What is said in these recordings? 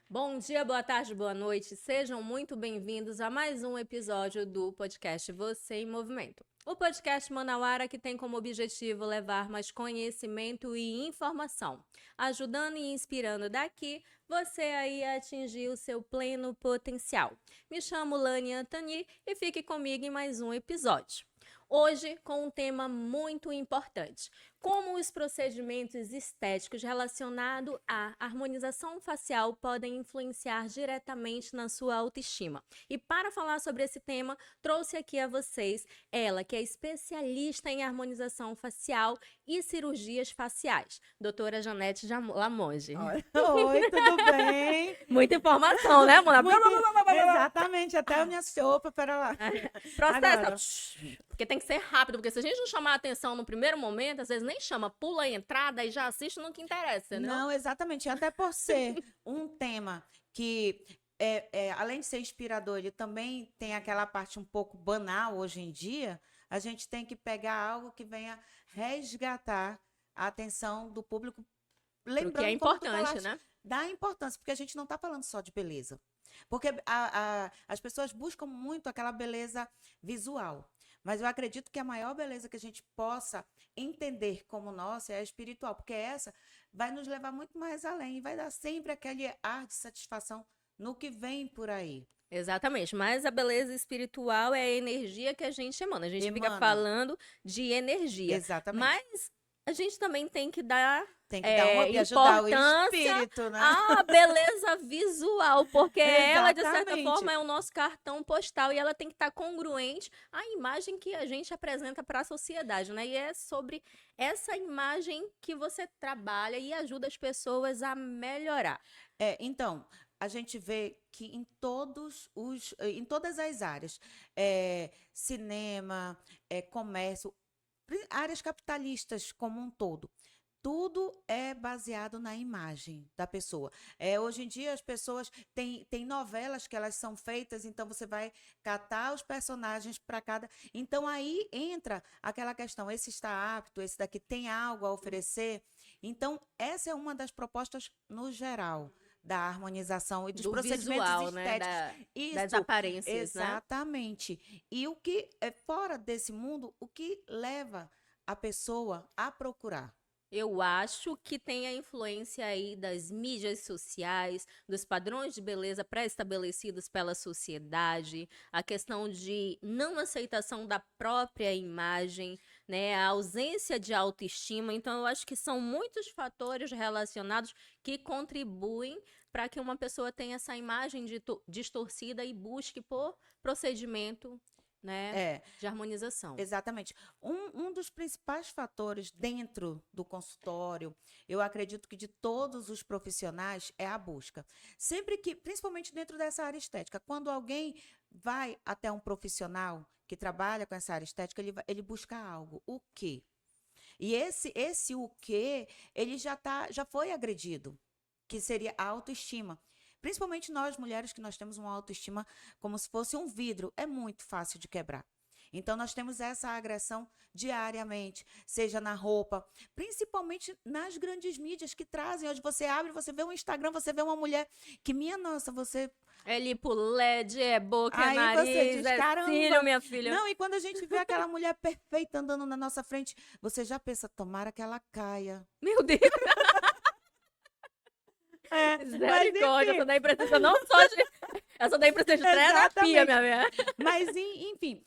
Bom dia, boa tarde, boa noite. Sejam muito bem-vindos a mais um episódio do podcast Você em Movimento. O podcast Manauara que tem como objetivo levar mais conhecimento e informação, ajudando e inspirando daqui você aí a atingir o seu pleno potencial. Me chamo Lani Antani e fique comigo em mais um episódio. Hoje com um tema muito importante: como os procedimentos estéticos relacionados à harmonização facial podem influenciar diretamente na sua autoestima. E para falar sobre esse tema, trouxe aqui a vocês ela, que é especialista em harmonização facial e cirurgias faciais, doutora Janete Lamonge. Oi, tudo bem? Muita informação, né, Mona? Exatamente, até a minha sopa, pera lá. Processo. Porque tem que ser rápido, porque se a gente não chamar a atenção no primeiro momento, às vezes nem chama, pula a entrada e já assiste no que interessa, né? Não, exatamente, até por ser um tema que, além de ser inspirador, ele também tem aquela parte um pouco banal hoje em dia, a gente tem que pegar algo que venha resgatar a atenção do público, Porque é lembrando, como tu importante, falaste, né? da importância, porque a gente não está falando só de beleza. Porque as pessoas buscam muito aquela beleza visual. Mas eu acredito que a maior beleza que a gente possa entender como nossa é a espiritual, porque essa vai nos levar muito mais além e vai dar sempre aquele ar de satisfação no que vem por aí. Exatamente, mas a beleza espiritual é a energia que a gente emana. A gente fica Emana. falando de energia, Exatamente. mas a gente também tem que dar Tem que dar uma e ajudar o espírito, né? à beleza visual, porque ela, de certa Exatamente. forma, é o nosso cartão postal e ela tem que estar congruente à imagem que a gente apresenta para a sociedade, né? E é sobre essa imagem que você trabalha e ajuda as pessoas a melhorar. Então, a gente vê que em todas as áreas, cinema, comércio, áreas capitalistas como um todo, tudo é baseado na imagem da pessoa. Hoje em dia as pessoas têm novelas que elas são feitas, então você vai catar os personagens para cada. Então aí entra aquela questão: esse está apto, esse daqui tem algo a oferecer. Então, essa é uma das propostas no geral da harmonização e dos Do procedimentos visual, né? estéticos. Das Isso, aparências, né? exatamente. E o que é fora desse mundo, o que leva a pessoa a procurar? Eu acho que tem a influência aí das mídias sociais, dos padrões de beleza pré-estabelecidos pela sociedade, a questão de não aceitação da própria imagem, né, a ausência de autoestima. Então, eu acho que são muitos fatores relacionados que contribuem para que uma pessoa tenha essa imagem distorcida e busque por procedimento, né, É, de harmonização. exatamente. Um dos principais fatores dentro do consultório, eu acredito que de todos os profissionais, é a busca. Sempre que, principalmente dentro dessa área estética, quando alguém vai até um profissional que trabalha com essa área estética, ele busca algo. O quê? E esse o quê, ele já foi agredido, que seria a autoestima. Principalmente nós, mulheres, que nós temos uma autoestima como se fosse um vidro, é muito fácil de quebrar. Então, nós temos essa agressão diariamente, seja na roupa, principalmente nas grandes mídias que trazem. Hoje você abre, você vê um Instagram, você vê uma mulher que, minha nossa, você. É lipo LED, é boca, é Aí você nariz, diz, é cílio, caramba. minha filha. Não, e quando a gente vê aquela mulher perfeita andando na nossa frente, você já pensa, tomara que ela caia. Meu Deus, misericórdia. enfim. Essa daí precisa não só de... Essa daí precisa de terapia, Exatamente. minha filha. Mas, enfim,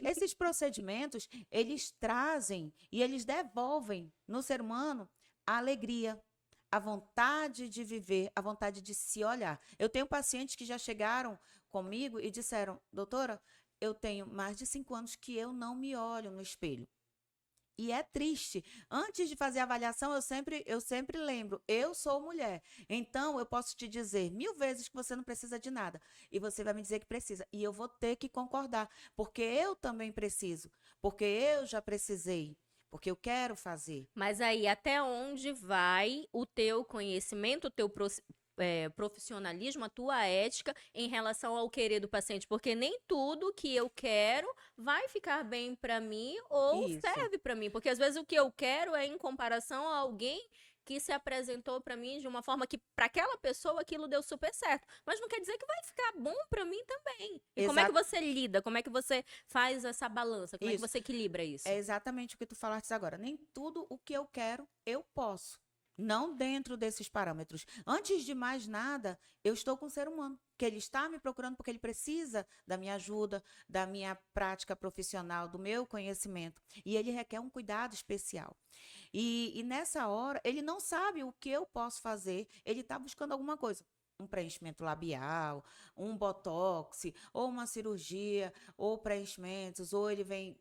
esses procedimentos, eles trazem e eles devolvem no ser humano a alegria, a vontade de viver, a vontade de se olhar. Eu tenho pacientes que já chegaram comigo e disseram, doutora, eu tenho mais de 5 anos que eu não me olho no espelho. E é triste. Antes de fazer a avaliação, eu sempre lembro, eu sou mulher. Então, eu posso te dizer 1000 vezes que você não precisa de nada. E você vai me dizer que precisa. E eu vou ter que concordar. Porque eu também preciso. Porque eu já precisei. Porque eu quero fazer. Mas aí, até onde vai o teu conhecimento, o teu profissionalismo, a tua ética em relação ao querer do paciente? Porque nem tudo que eu quero vai ficar bem pra mim ou Isso. serve pra mim. Porque às vezes o que eu quero é em comparação a alguém que se apresentou pra mim de uma forma que pra aquela pessoa aquilo deu super certo. Mas não quer dizer que vai ficar bom pra mim também. E como é que você lida? Como é que você faz essa balança? Como é que Isso. você equilibra isso? É exatamente o que tu falaste agora. Nem tudo o que eu quero, eu posso. Não dentro desses parâmetros. Antes de mais nada, eu estou com o ser humano, que ele está me procurando porque ele precisa da minha ajuda, da minha prática profissional, do meu conhecimento. E ele requer um cuidado especial. E nessa hora, ele não sabe o que eu posso fazer, ele está buscando alguma coisa. Um preenchimento labial, um botox, ou uma cirurgia, ou preenchimentos, ou ele vem,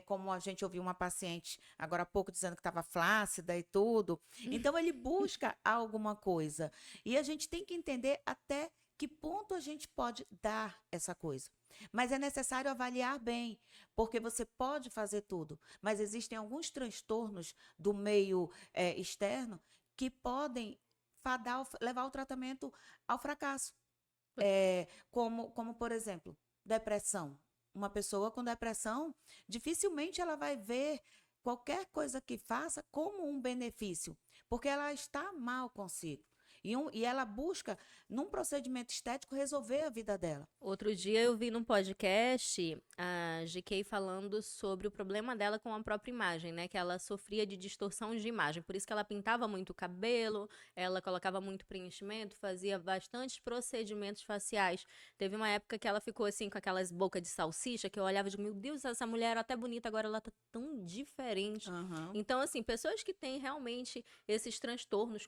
como a gente ouviu uma paciente agora há pouco dizendo que estava flácida e tudo. Então, ele busca alguma coisa. E a gente tem que entender até que ponto a gente pode dar essa coisa. Mas é necessário avaliar bem, porque você pode fazer tudo, mas existem alguns transtornos do meio externo que podem levar o tratamento ao fracasso. Como, por exemplo, depressão. Uma pessoa com depressão, dificilmente ela vai ver qualquer coisa que faça como um benefício, porque ela está mal consigo. E ela busca, num procedimento estético, resolver a vida dela. Outro dia eu vi num podcast a GK falando sobre o problema dela com a própria imagem, né? Que ela sofria de distorção de imagem. Por isso que ela pintava muito o cabelo, ela colocava muito preenchimento, fazia bastantes procedimentos faciais. Teve uma época que ela ficou assim com aquelas bocas de salsicha, que eu olhava e digo, meu Deus, essa mulher era até bonita, agora ela tá tão diferente. Uhum. Então, assim, pessoas que têm realmente esses transtornos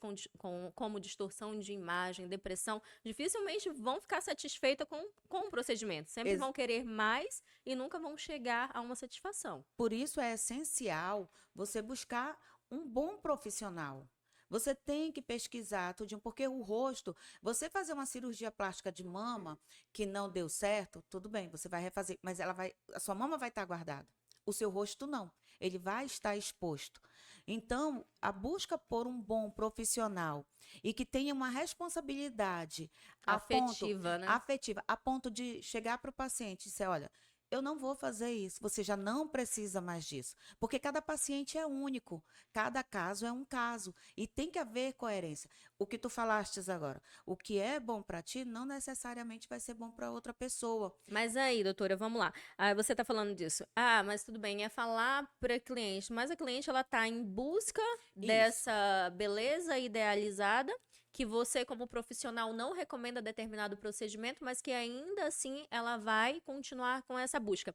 como distorção de imagem, depressão, dificilmente vão ficar satisfeitas com o procedimento. Sempre vão querer mais e nunca vão chegar a uma satisfação. Por isso é essencial você buscar um bom profissional. Você tem que pesquisar tudinho, porque o rosto, você fazer uma cirurgia plástica de mama que não deu certo, tudo bem, você vai refazer, mas a sua mama vai estar guardada. O seu rosto não, ele vai estar exposto. Então, a busca por um bom profissional e que tenha uma responsabilidade Afetiva, né? afetiva, a ponto de chegar para o paciente e dizer, olha, eu não vou fazer isso, você já não precisa mais disso. Porque cada paciente é único, cada caso é um caso. E tem que haver coerência. O que tu falastes agora, o que é bom para ti não necessariamente vai ser bom para outra pessoa. Mas aí, doutora, vamos lá. Ah, você tá falando disso. Ah, mas tudo bem, é falar para cliente, mas a cliente ela tá em busca Isso. dessa beleza idealizada que você como profissional não recomenda determinado procedimento, mas que ainda assim ela vai continuar com essa busca.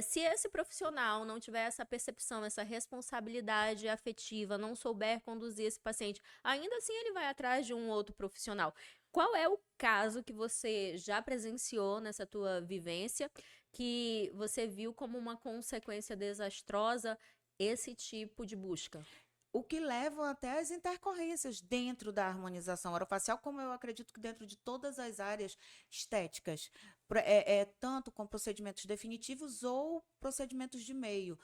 Se esse profissional não tiver essa percepção, essa responsabilidade afetiva, não souber conduzir esse paciente, ainda assim ele vai atrás de um outro profissional. Qual é o caso que você já presenciou nessa tua vivência que você viu como uma consequência desastrosa esse tipo de busca? O que leva até as intercorrências dentro da harmonização orofacial, como eu acredito que dentro de todas as áreas estéticas, tanto com procedimentos definitivos ou procedimentos de meio.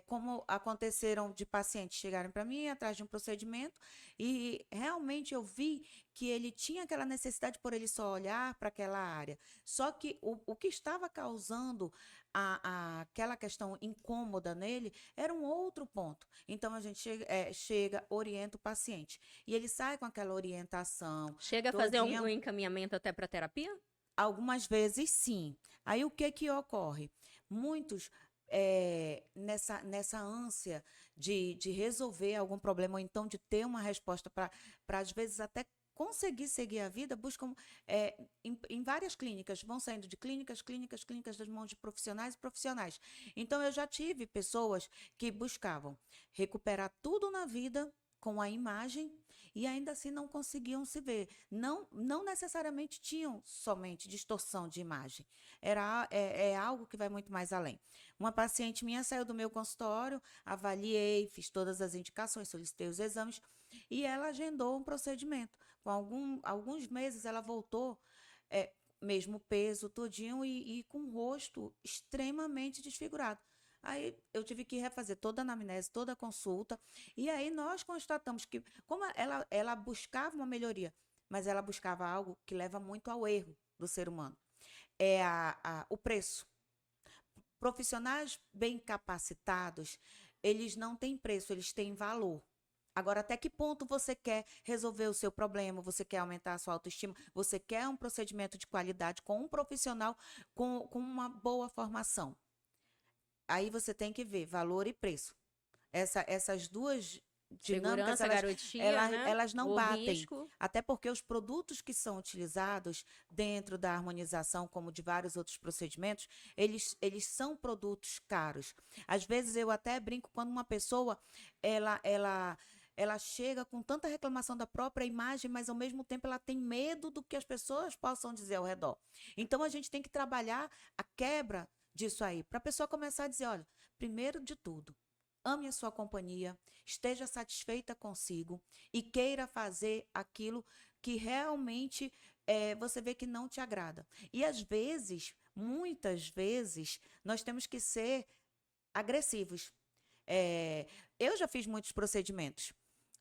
Como aconteceram de pacientes chegarem para mim atrás de um procedimento e realmente eu vi que ele tinha aquela necessidade por ele só olhar para aquela área. Só que o que estava causando aquela questão incômoda nele era um outro ponto. Então, a gente chega, orienta o paciente. E ele sai com aquela orientação Chega a fazer um todinha. encaminhamento até para terapia? Algumas vezes, sim. Aí, o que ocorre? Muitos, nessa ânsia de resolver algum problema, ou então de ter uma resposta para, às vezes, até conseguir seguir a vida, buscam em várias clínicas, vão saindo de clínicas das mãos de profissionais e profissionais. Então, eu já tive pessoas que buscavam recuperar tudo na vida com a imagem e ainda assim não conseguiam se ver. Não necessariamente tinham somente distorção de imagem. É algo que vai muito mais além. Uma paciente minha saiu do meu consultório, avaliei, fiz todas as indicações, solicitei os exames e ela agendou um procedimento. Com alguns meses ela voltou, mesmo peso todinho e com o rosto extremamente desfigurado. Aí eu tive que refazer toda a anamnese, toda a consulta, e aí nós constatamos que, como ela buscava uma melhoria, mas ela buscava algo que leva muito ao erro do ser humano, é o preço. Profissionais bem capacitados, eles não têm preço, eles têm valor. Agora, até que ponto você quer resolver o seu problema? Você quer aumentar a sua autoestima? Você quer um procedimento de qualidade com um profissional com uma boa formação? Aí você tem que ver valor e preço. Essas duas dinâmicas, Segurança, garantia, né? elas não O batem. risco. Até porque os produtos que são utilizados dentro da harmonização, como de vários outros procedimentos, eles são produtos caros. Às vezes eu até brinco quando uma pessoa ela chega com tanta reclamação da própria imagem, mas ao mesmo tempo ela tem medo do que as pessoas possam dizer ao redor. Então a gente tem que trabalhar a quebra disso aí, para a pessoa começar a dizer, olha, primeiro de tudo, ame a sua companhia, esteja satisfeita consigo e queira fazer aquilo que realmente você vê que não te agrada. E às vezes, muitas vezes, nós temos que ser agressivos. Eu já fiz muitos procedimentos.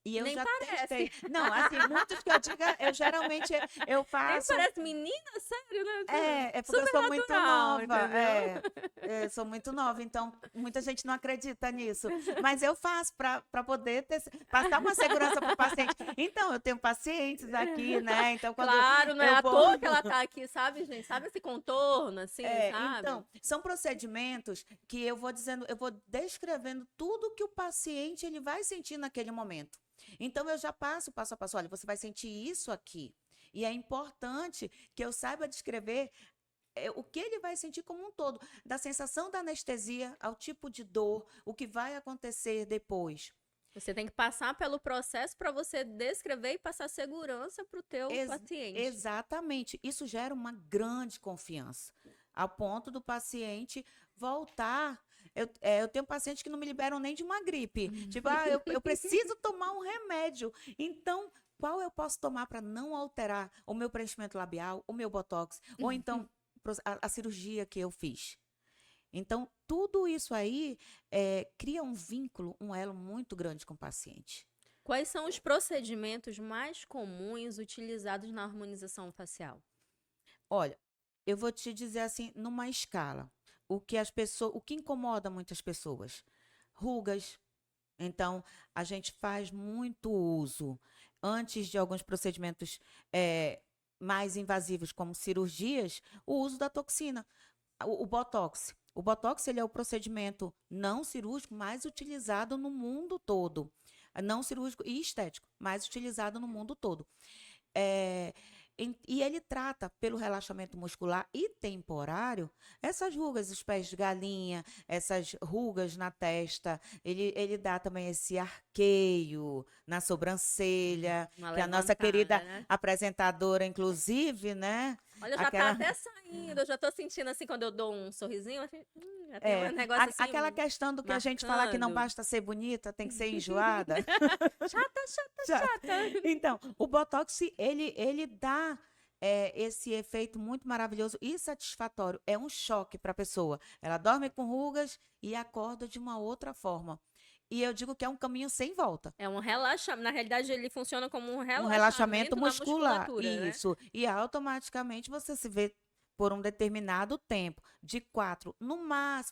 E eu Nem já parece. testei. Não, assim, muitos que eu diga, eu geralmente eu Nem faço. parece menina, sério, né? É porque eu sou muito natural, nova. entendeu? Eu sou muito nova, então muita gente não acredita nisso. Mas eu faço para poder passar uma segurança para o paciente. Então, eu tenho pacientes aqui, né? Então, quando Claro, não é eu à vou. toa que ela tá aqui, sabe, gente? Sabe esse contorno, assim, sabe? Então, são procedimentos que eu vou dizendo, eu vou descrevendo tudo que o paciente ele vai sentir naquele momento. Então, eu já passo a passo. Olha, você vai sentir isso aqui. E é importante que eu saiba descrever o que ele vai sentir como um todo, da sensação da anestesia ao tipo de dor, o que vai acontecer depois. Você tem que passar pelo processo para você descrever e passar segurança para o teu paciente. Exatamente. Isso gera uma grande confiança, ao ponto do paciente voltar. Eu tenho pacientes que não me liberam nem de uma gripe. Tipo, eu preciso tomar um remédio. Então, qual eu posso tomar para não alterar o meu preenchimento labial, o meu botox, ou então a cirurgia que eu fiz? Então, tudo isso aí cria um vínculo, um elo muito grande com o paciente. Quais são os procedimentos mais comuns utilizados na harmonização facial? Olha, eu vou te dizer assim, numa escala, o que incomoda muitas pessoas? Rugas. Então, a gente faz muito uso, antes de alguns procedimentos mais invasivos, como cirurgias, o uso da toxina, o Botox. O Botox ele é o procedimento não cirúrgico mais utilizado no mundo todo. Não cirúrgico e estético, mais utilizado no mundo todo. E ele trata, pelo relaxamento muscular e temporário, essas rugas, os pés de galinha, essas rugas na testa. Ele dá também esse arqueio na sobrancelha, que a nossa querida apresentadora, inclusive, né? Olha, já tá até saindo, eu já tô sentindo assim, quando eu dou um sorrisinho, assim, já tem um negócio assim. Aquela questão do que a gente fala que não basta ser bonita, tem que ser enjoada. Chata. Então, o Botox, ele dá esse efeito muito maravilhoso e satisfatório. É um choque para a pessoa. Ela dorme com rugas e acorda de uma outra forma. E eu digo que é um caminho sem volta. É um relaxamento. Na realidade, ele funciona como um relaxamento muscular. Né? Isso. E automaticamente você se vê por um determinado tempo, de 4,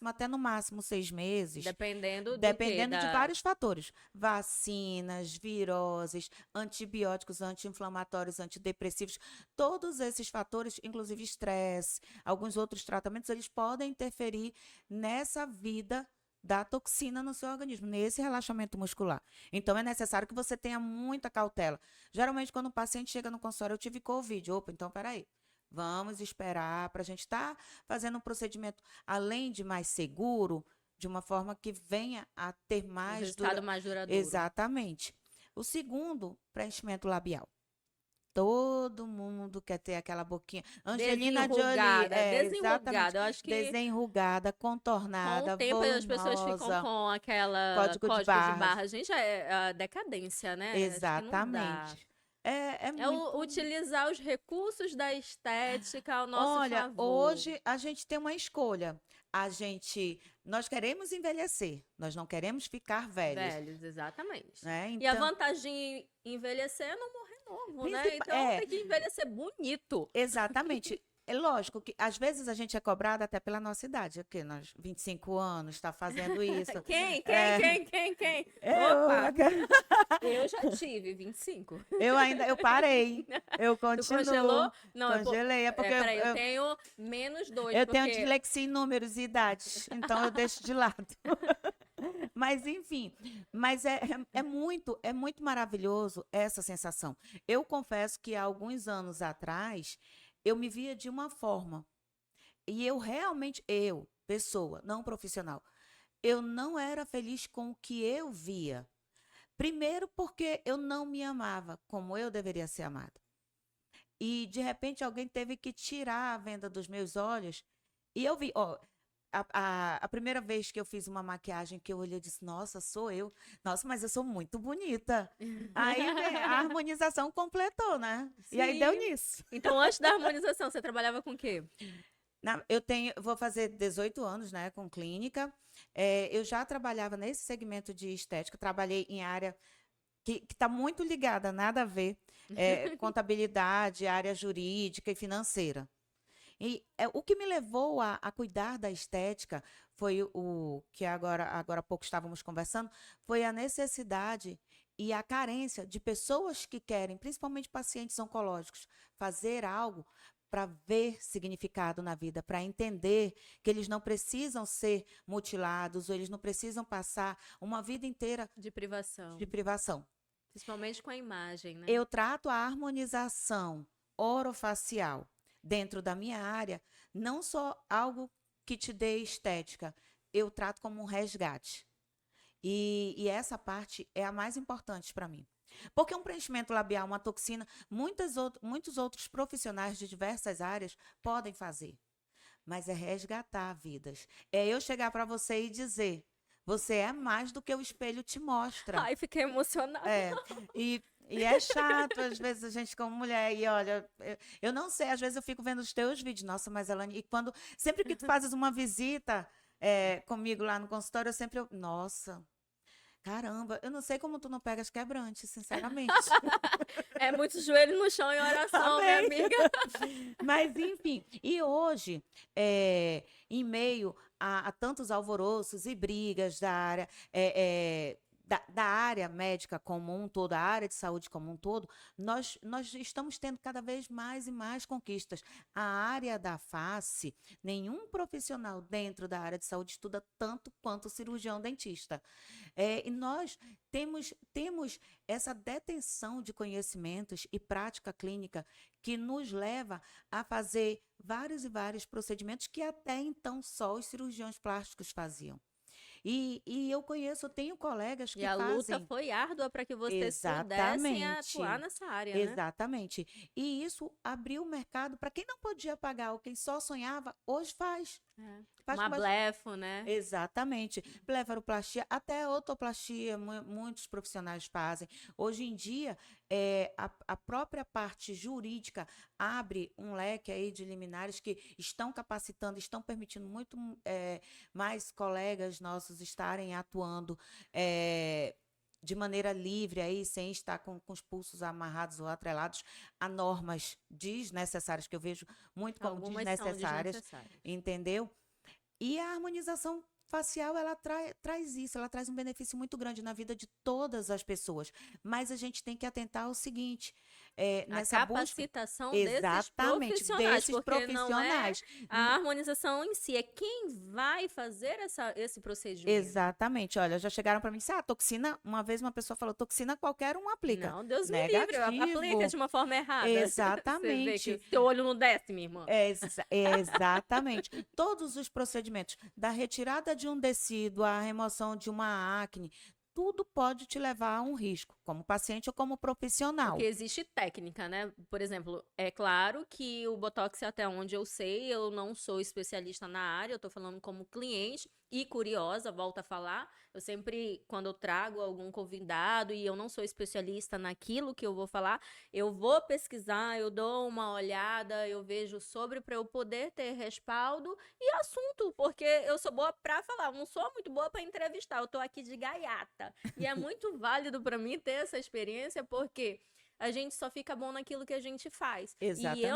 até no máximo 6 meses. Dependendo de vários fatores. Vacinas, viroses, antibióticos, anti-inflamatórios, antidepressivos. Todos esses fatores, inclusive estresse, alguns outros tratamentos, eles podem interferir nessa vida da toxina no seu organismo, nesse relaxamento muscular. Então, é necessário que você tenha muita cautela. Geralmente, quando o paciente chega no consultório, eu tive Covid. Opa, então, peraí. Vamos esperar para a gente estar fazendo um procedimento, além de mais seguro, de uma forma que venha a ter mais... resultado mais duradouro. Exatamente. O segundo, preenchimento labial. Todo mundo quer ter aquela boquinha. Angelina Jolie. Desenrugada. Eu acho que desenrugada, contornada, com o tempo volumosa, as pessoas ficam com aquela código de barras. Gente, é a decadência, né? Exatamente. Utilizar os recursos da estética ao nosso favor. Hoje a gente tem uma escolha. Nós queremos envelhecer, nós não queremos ficar velhos. Velhos, exatamente. Né? E a vantagem de envelhecer é não morrer novo, né? Então tem que envelhecer bonito. Exatamente. é lógico que às vezes a gente é cobrada até pela nossa idade, porque nós 25 anos está fazendo isso. Quem? Eu, Opa, eu já tive 25. eu parei, eu Tu congelou? continuo, Não, congelei, é porque peraí, eu tenho -2, eu tenho porque... dislexia em números e idades, então eu deixo de lado. Mas, enfim, é muito maravilhoso essa sensação. Eu confesso que há alguns anos atrás, eu me via de uma forma. E eu realmente, pessoa, não profissional, eu não era feliz com o que eu via. Primeiro, porque eu não me amava como eu deveria ser amada. E, de repente, alguém teve que tirar a venda dos meus olhos. E eu vi, ó, a primeira vez que eu fiz uma maquiagem que eu olhei, eu disse, nossa, sou eu. Nossa, mas eu sou muito bonita. Aí a harmonização completou, né? E aí deu Sim. nisso. Então, antes da harmonização, você trabalhava com o quê? Vou fazer 18 anos, né, com clínica. Eu já trabalhava nesse segmento de estética, trabalhei em área que está muito ligada, nada a ver, contabilidade, área jurídica e financeira. E o que me levou a cuidar da estética foi o que agora há pouco estávamos conversando, foi a necessidade e a carência de pessoas que querem, principalmente pacientes oncológicos, fazer algo para ver significado na vida, para entender que eles não precisam ser mutilados, ou eles não precisam passar uma vida inteira De privação. de privação. Principalmente com a imagem, né? Eu trato a harmonização orofacial dentro da minha área, não só algo que te dê estética, eu trato como um resgate. E essa parte é a mais importante para mim. Porque um preenchimento labial, uma toxina, muitos outros profissionais de diversas áreas podem fazer. Mas é resgatar vidas. É eu chegar para você e dizer, você é mais do que o espelho te mostra. Ai, fiquei emocionada. E é chato, às vezes, a gente como mulher, e olha, eu não sei, às vezes eu fico vendo os teus vídeos, nossa, mas Elane, sempre que tu fazes uma visita comigo lá no consultório, nossa, caramba, eu não sei como tu não pegas quebrante, sinceramente. É muito joelho no chão em oração, minha amiga. Mas, enfim, e hoje, em meio a tantos alvoroços e brigas da área, da área médica como um todo, a área de saúde como um todo, nós estamos tendo cada vez mais e mais conquistas. A área da face, nenhum profissional dentro da área de saúde estuda tanto quanto o cirurgião dentista. E nós temos essa detenção de conhecimentos e prática clínica que nos leva a fazer vários e vários procedimentos que até então só os cirurgiões plásticos faziam. E eu tenho colegas que E a luta fazem. foi árdua para que vocês pudessem atuar nessa área, né? Exatamente. E isso abriu o mercado para quem não podia pagar ou quem só sonhava, hoje faz. Faz Uma blefo, né? Exatamente. Blefaroplastia, até otoplastia, muitos profissionais fazem. Hoje em dia, a própria parte jurídica abre um leque aí de liminares que estão capacitando, estão permitindo muito mais colegas nossos estarem atuando de maneira livre aí, sem estar com os pulsos amarrados ou atrelados a normas desnecessárias, que eu vejo muito como Algumas desnecessárias, são desnecessárias. entendeu? E a harmonização facial, ela traz isso, ela traz um benefício muito grande na vida de todas as pessoas. Mas a gente tem que atentar ao seguinte, nessa capacitação exatamente, desses desses profissionais. Não é a harmonização em si, é quem vai fazer esse procedimento. Exatamente. Olha, já chegaram para mim e disseram, toxina, uma vez uma pessoa falou, toxina qualquer um aplica. Não, Deus me negativo. livre, aplica de uma forma errada. Exatamente. Você vê que seu olho não desce, minha irmã. Exatamente. Todos os procedimentos, da retirada de um tecido, a remoção de uma acne, tudo pode te levar a um risco, como paciente ou como profissional. Porque existe técnica, né? Por exemplo, é claro que o Botox, até onde eu sei, eu não sou especialista na área, eu tô falando como cliente e curiosa, volto a falar. Eu sempre, quando eu trago algum convidado e eu não sou especialista naquilo que eu vou falar, eu vou pesquisar, eu dou uma olhada, eu vejo sobre para eu poder ter respaldo e assunto, porque eu sou boa para falar, não sou muito boa para entrevistar, eu tô aqui de gaiata. E é muito válido para mim ter essa experiência, porque a gente só fica bom naquilo que a gente faz. E eu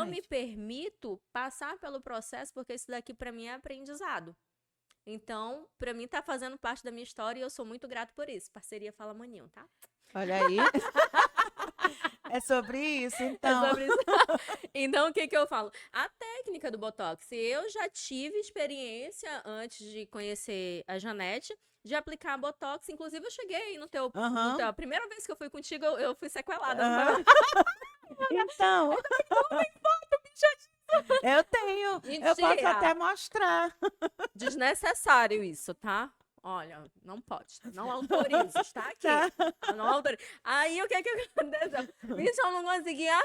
me Exatamente. permito passar pelo processo, porque isso daqui pra mim é aprendizado. Então, pra mim tá fazendo parte da minha história e eu sou muito grato por isso. Parceria Fala Maninho, tá? Olha aí. É sobre isso, É então. sobre isso. Então, o que que eu falo? A técnica do Botox, eu já tive experiência antes de conhecer a Janete, de aplicar Botox. Inclusive, eu cheguei aí Aham, a primeira vez que eu fui contigo, eu fui sequelada. Não aham. foi? Então, eu tenho. Eu posso até Mentira! mostrar. Desnecessário isso, tá? Olha, não pode. Não autorizo. Está aqui. Tá, Não autorizo. Aí, o que que aconteceu? Bicho, eu não conseguia.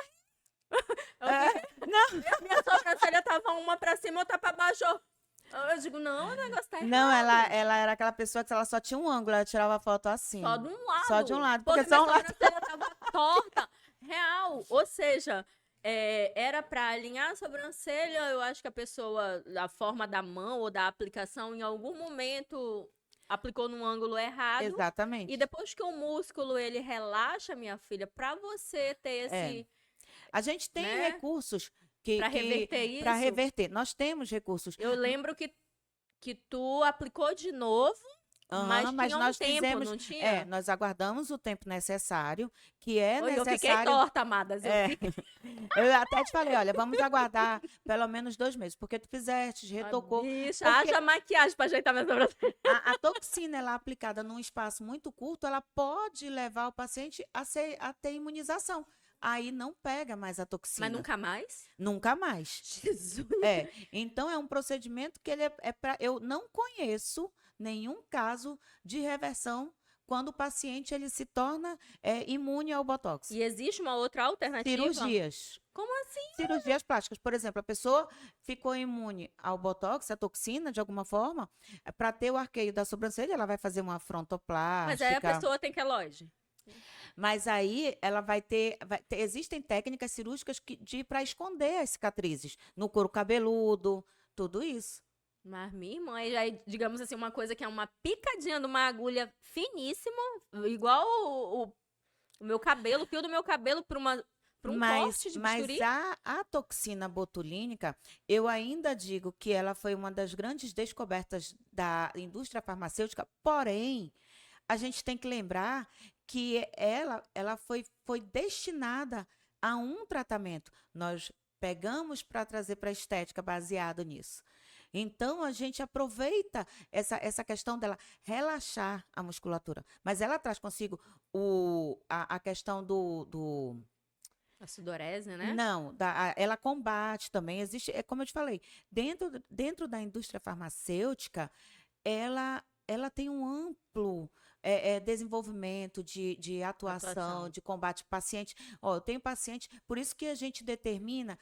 Eu é, fiquei... não, Minha sobrancelha tava uma pra cima, outra pra baixo. Eu digo, não, o negócio tá não, errado. ela era aquela pessoa que ela só tinha um ângulo, ela tirava foto Só assim. de um Só de um lado. lado, porque Porque minha só um lado. sobrancelha tava torta. Real. Ou seja, era pra alinhar a sobrancelha. Eu acho que a pessoa, a forma da mão ou da aplicação, em algum momento aplicou num ângulo errado. E Exatamente. depois que o músculo ele relaxa, minha filha, pra você ter É. esse, A gente tem né, recursos pra reverter para isso. reverter. Nós temos recursos. Eu lembro que tu aplicou de novo, Aham, mas mas tinha um nós tempo, fizemos, não tinha? nós aguardamos o tempo necessário, que é Oi, eu fiquei necessário. torta, amadas. Eu É, fiquei. eu até te falei, olha, vamos aguardar pelo menos 2 meses, porque tu fizeste, Ai, retocou, bicha, porque haja maquiagem pra ajeitar minha sobrancelha. a toxina ela aplicada num espaço muito curto, ela pode levar o paciente a ter imunização. Aí não pega mais a Mas toxina, nunca mais? nunca mais. Jesus. Então é um procedimento que ele é para. Eu não conheço nenhum caso de reversão quando o paciente ele se torna imune ao botox. E existe uma outra alternativa? Cirurgias. Como assim? Cirurgias plásticas, por exemplo, a pessoa ficou imune ao botox, à toxina, de alguma forma, para ter o arqueio da sobrancelha, ela vai fazer uma Mas aí a frontoplástica, pessoa tem queloide. mas aí ela existem técnicas cirúrgicas para esconder as cicatrizes no couro cabeludo, tudo isso. Mas minha irmã, aí já é, digamos assim, uma coisa que é uma picadinha de uma agulha finíssima, igual o meu cabelo, o fio do meu cabelo pra um corte de Mas bisturi. a toxina botulínica, eu ainda digo que ela foi uma das grandes descobertas da indústria farmacêutica, porém, a gente tem que lembrar que ela foi destinada a um tratamento. Nós pegamos para trazer para a estética baseado nisso. Então, a gente aproveita essa questão dela relaxar a musculatura. Mas ela traz consigo a questão do A sudorese, né? não, ela combate também. Existe, é como eu te falei, dentro da indústria farmacêutica, ela tem um amplo desenvolvimento de atuação, Atuação. de combate paciente. Ó, eu tenho paciente, por isso que a gente determina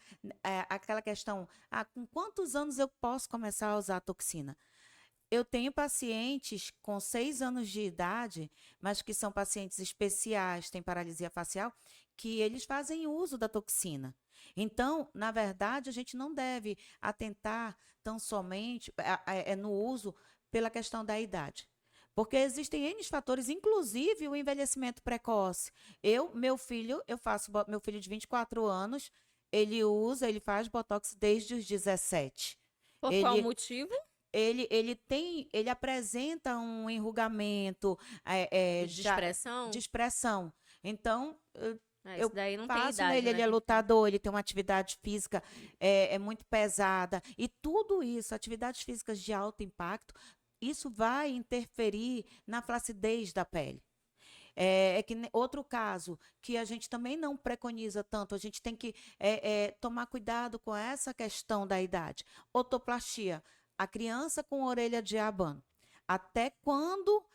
aquela questão, com quantos anos eu posso começar a usar a toxina? Eu tenho pacientes com 6 anos de idade, mas que são pacientes especiais, têm paralisia facial, que eles fazem uso da toxina. Então, na verdade, a gente não deve atentar tão somente no uso pela questão da idade. Porque existem N fatores, inclusive o envelhecimento precoce. Meu filho de 24 anos, ele faz botox desde os 17. Por qual Ele motivo? ele apresenta um enrugamento De de expressão? expressão. Então, Isso eu daí não tem passo idade, nele, né? ele é Tem que ser. lutador, ele tem uma atividade física muito pesada. E tudo isso, atividades físicas de alto impacto, isso vai interferir na flacidez da pele. Outro caso que a gente também não preconiza tanto, a gente tem que tomar cuidado com essa questão da idade. Otoplastia, a criança com orelha de abano. Até quando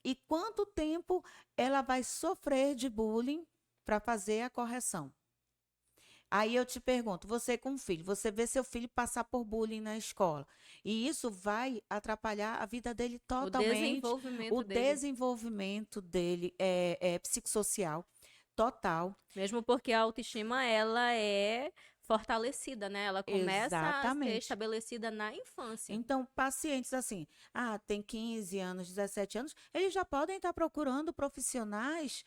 e quanto tempo ela vai sofrer de bullying para fazer a correção? Aí eu te pergunto, você com um filho, você vê seu filho passar por bullying na escola, e isso vai atrapalhar a vida dele O totalmente, o desenvolvimento dele. desenvolvimento dele psicossocial total. Mesmo porque a autoestima, ela é fortalecida, né? Ela começa a ser Exatamente. estabelecida na infância. Então, pacientes assim, tem 15 anos, 17 anos, eles já podem estar procurando profissionais,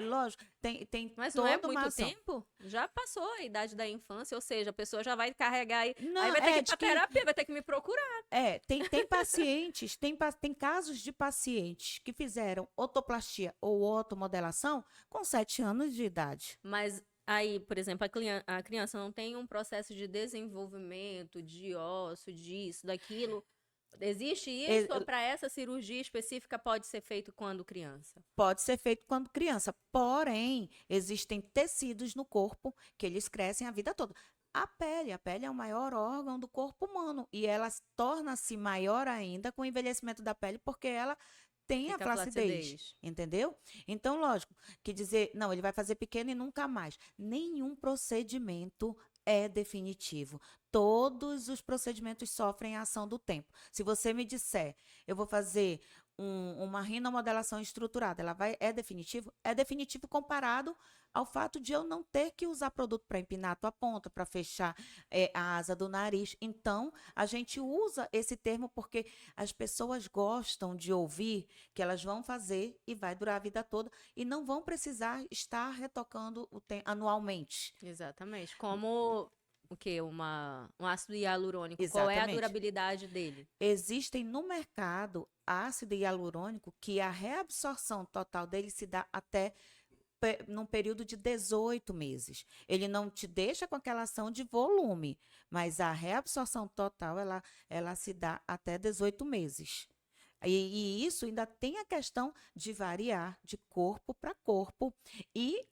lógico, tem Mas não é toda uma muito ação. tempo? Já passou a idade da infância, ou seja, a pessoa já vai carregar aí Não, vai ter que ir de pra que terapia, vai ter que me procurar. tem pacientes, tem casos de pacientes que fizeram otoplastia ou otomodelação com 7 anos de idade. Mas aí, por exemplo, a criança não tem um processo de desenvolvimento de osso, disso, daquilo. Existe isso ou para essa cirurgia específica pode ser feito quando criança? Pode ser feito quando criança, porém, existem tecidos no corpo que eles crescem a vida toda. A pele é o maior órgão do corpo humano e ela torna-se maior ainda com o envelhecimento da pele porque ela tem a Fica a flacidez, flacidez. entendeu? Então, lógico, que dizer, não, ele vai fazer pequeno e nunca mais. Nenhum procedimento é definitivo. Todos os procedimentos sofrem a ação do tempo. Se você me disser, eu vou fazer uma rinomodelação estruturada, é definitivo? É definitivo comparado ao fato de eu não ter que usar produto para empinar a tua ponta, para fechar a asa do nariz. Então, a gente usa esse termo porque as pessoas gostam de ouvir que elas vão fazer e vai durar a vida toda e não vão precisar estar retocando anualmente. Exatamente. Como o quê? Um ácido hialurônico. Qual é a Exatamente. durabilidade dele? Existem no mercado ácido hialurônico que a reabsorção total dele se dá até num período de 18 meses. Ele não te deixa com aquela ação de volume, mas a reabsorção total ela se dá até 18 meses. E isso ainda tem a questão de variar de corpo para corpo. E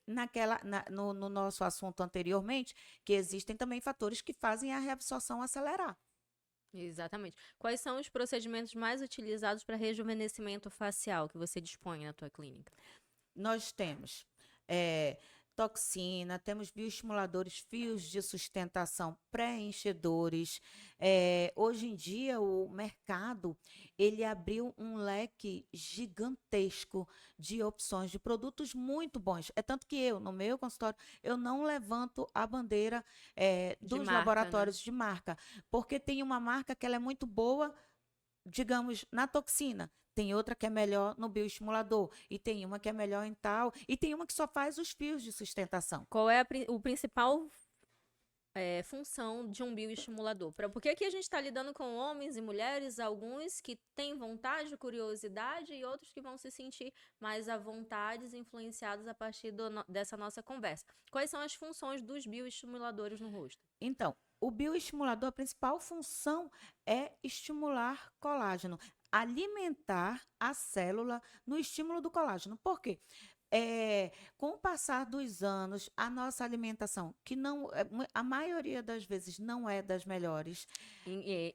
no nosso assunto anteriormente, que existem também fatores que fazem a reabsorção acelerar. Exatamente. Quais são os procedimentos mais utilizados para rejuvenescimento facial que você dispõe na tua clínica? Nós temos eh, toxina, temos bioestimuladores, fios de sustentação, preenchedores. Hoje em dia, o mercado ele abriu um leque gigantesco de opções de produtos muito bons. É tanto que no meu consultório, eu não levanto a bandeira De dos marca, né? laboratórios de marca, porque tem uma marca que ela é muito boa, digamos, na toxina. Tem outra que é melhor no bioestimulador. E tem uma que é melhor em tal. E tem uma que só faz os fios de sustentação. Qual é o principal função de um bioestimulador? Porque aqui a gente está lidando com homens e mulheres, alguns que têm vontade, curiosidade e outros que vão se sentir mais à vontade, influenciados a partir dessa nossa conversa. Quais são as funções dos bioestimuladores no rosto? Então, o bioestimulador, a principal função é estimular colágeno, alimentar a célula no estímulo do colágeno. Por quê? Com o passar dos anos, a nossa alimentação, que não, a maioria das vezes não é das melhores.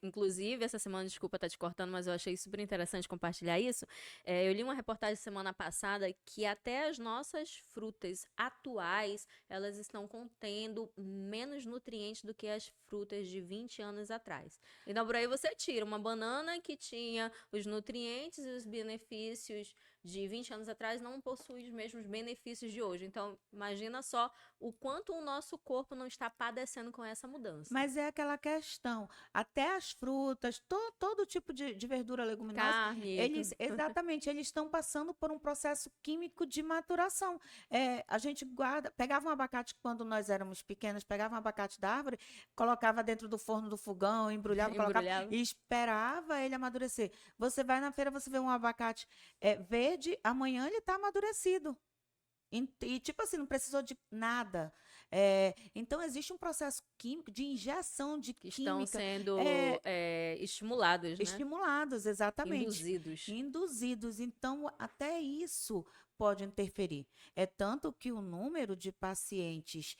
Inclusive, essa semana, desculpa estar te cortando, mas eu achei super interessante compartilhar isso. Eu li uma reportagem semana passada que até as nossas frutas atuais, elas estão contendo menos nutrientes do que as frutas de 20 anos atrás. Então, por aí você tira uma banana que tinha os nutrientes e os benefícios de 20 anos atrás, não possui os mesmos benefícios de hoje. Então, imagina só o quanto o nosso corpo não está padecendo com essa mudança. Mas é aquela questão, até as frutas, todo tipo de verdura leguminosa, Carne. exatamente, eles estão passando por um processo químico de maturação. A gente pegava um abacate quando nós éramos pequenos, pegava um abacate da árvore, colocava dentro do forno do fogão, embrulhava, colocava e esperava ele amadurecer. Você vai na feira, você vê um abacate verde, amanhã ele está amadurecido. E, tipo assim, não precisou de nada. Então, existe um processo químico de injeção de que química. Estão sendo estimulados, né? Estimulados, exatamente. Induzidos. Induzidos. Então, até isso pode interferir. É tanto que o número de pacientes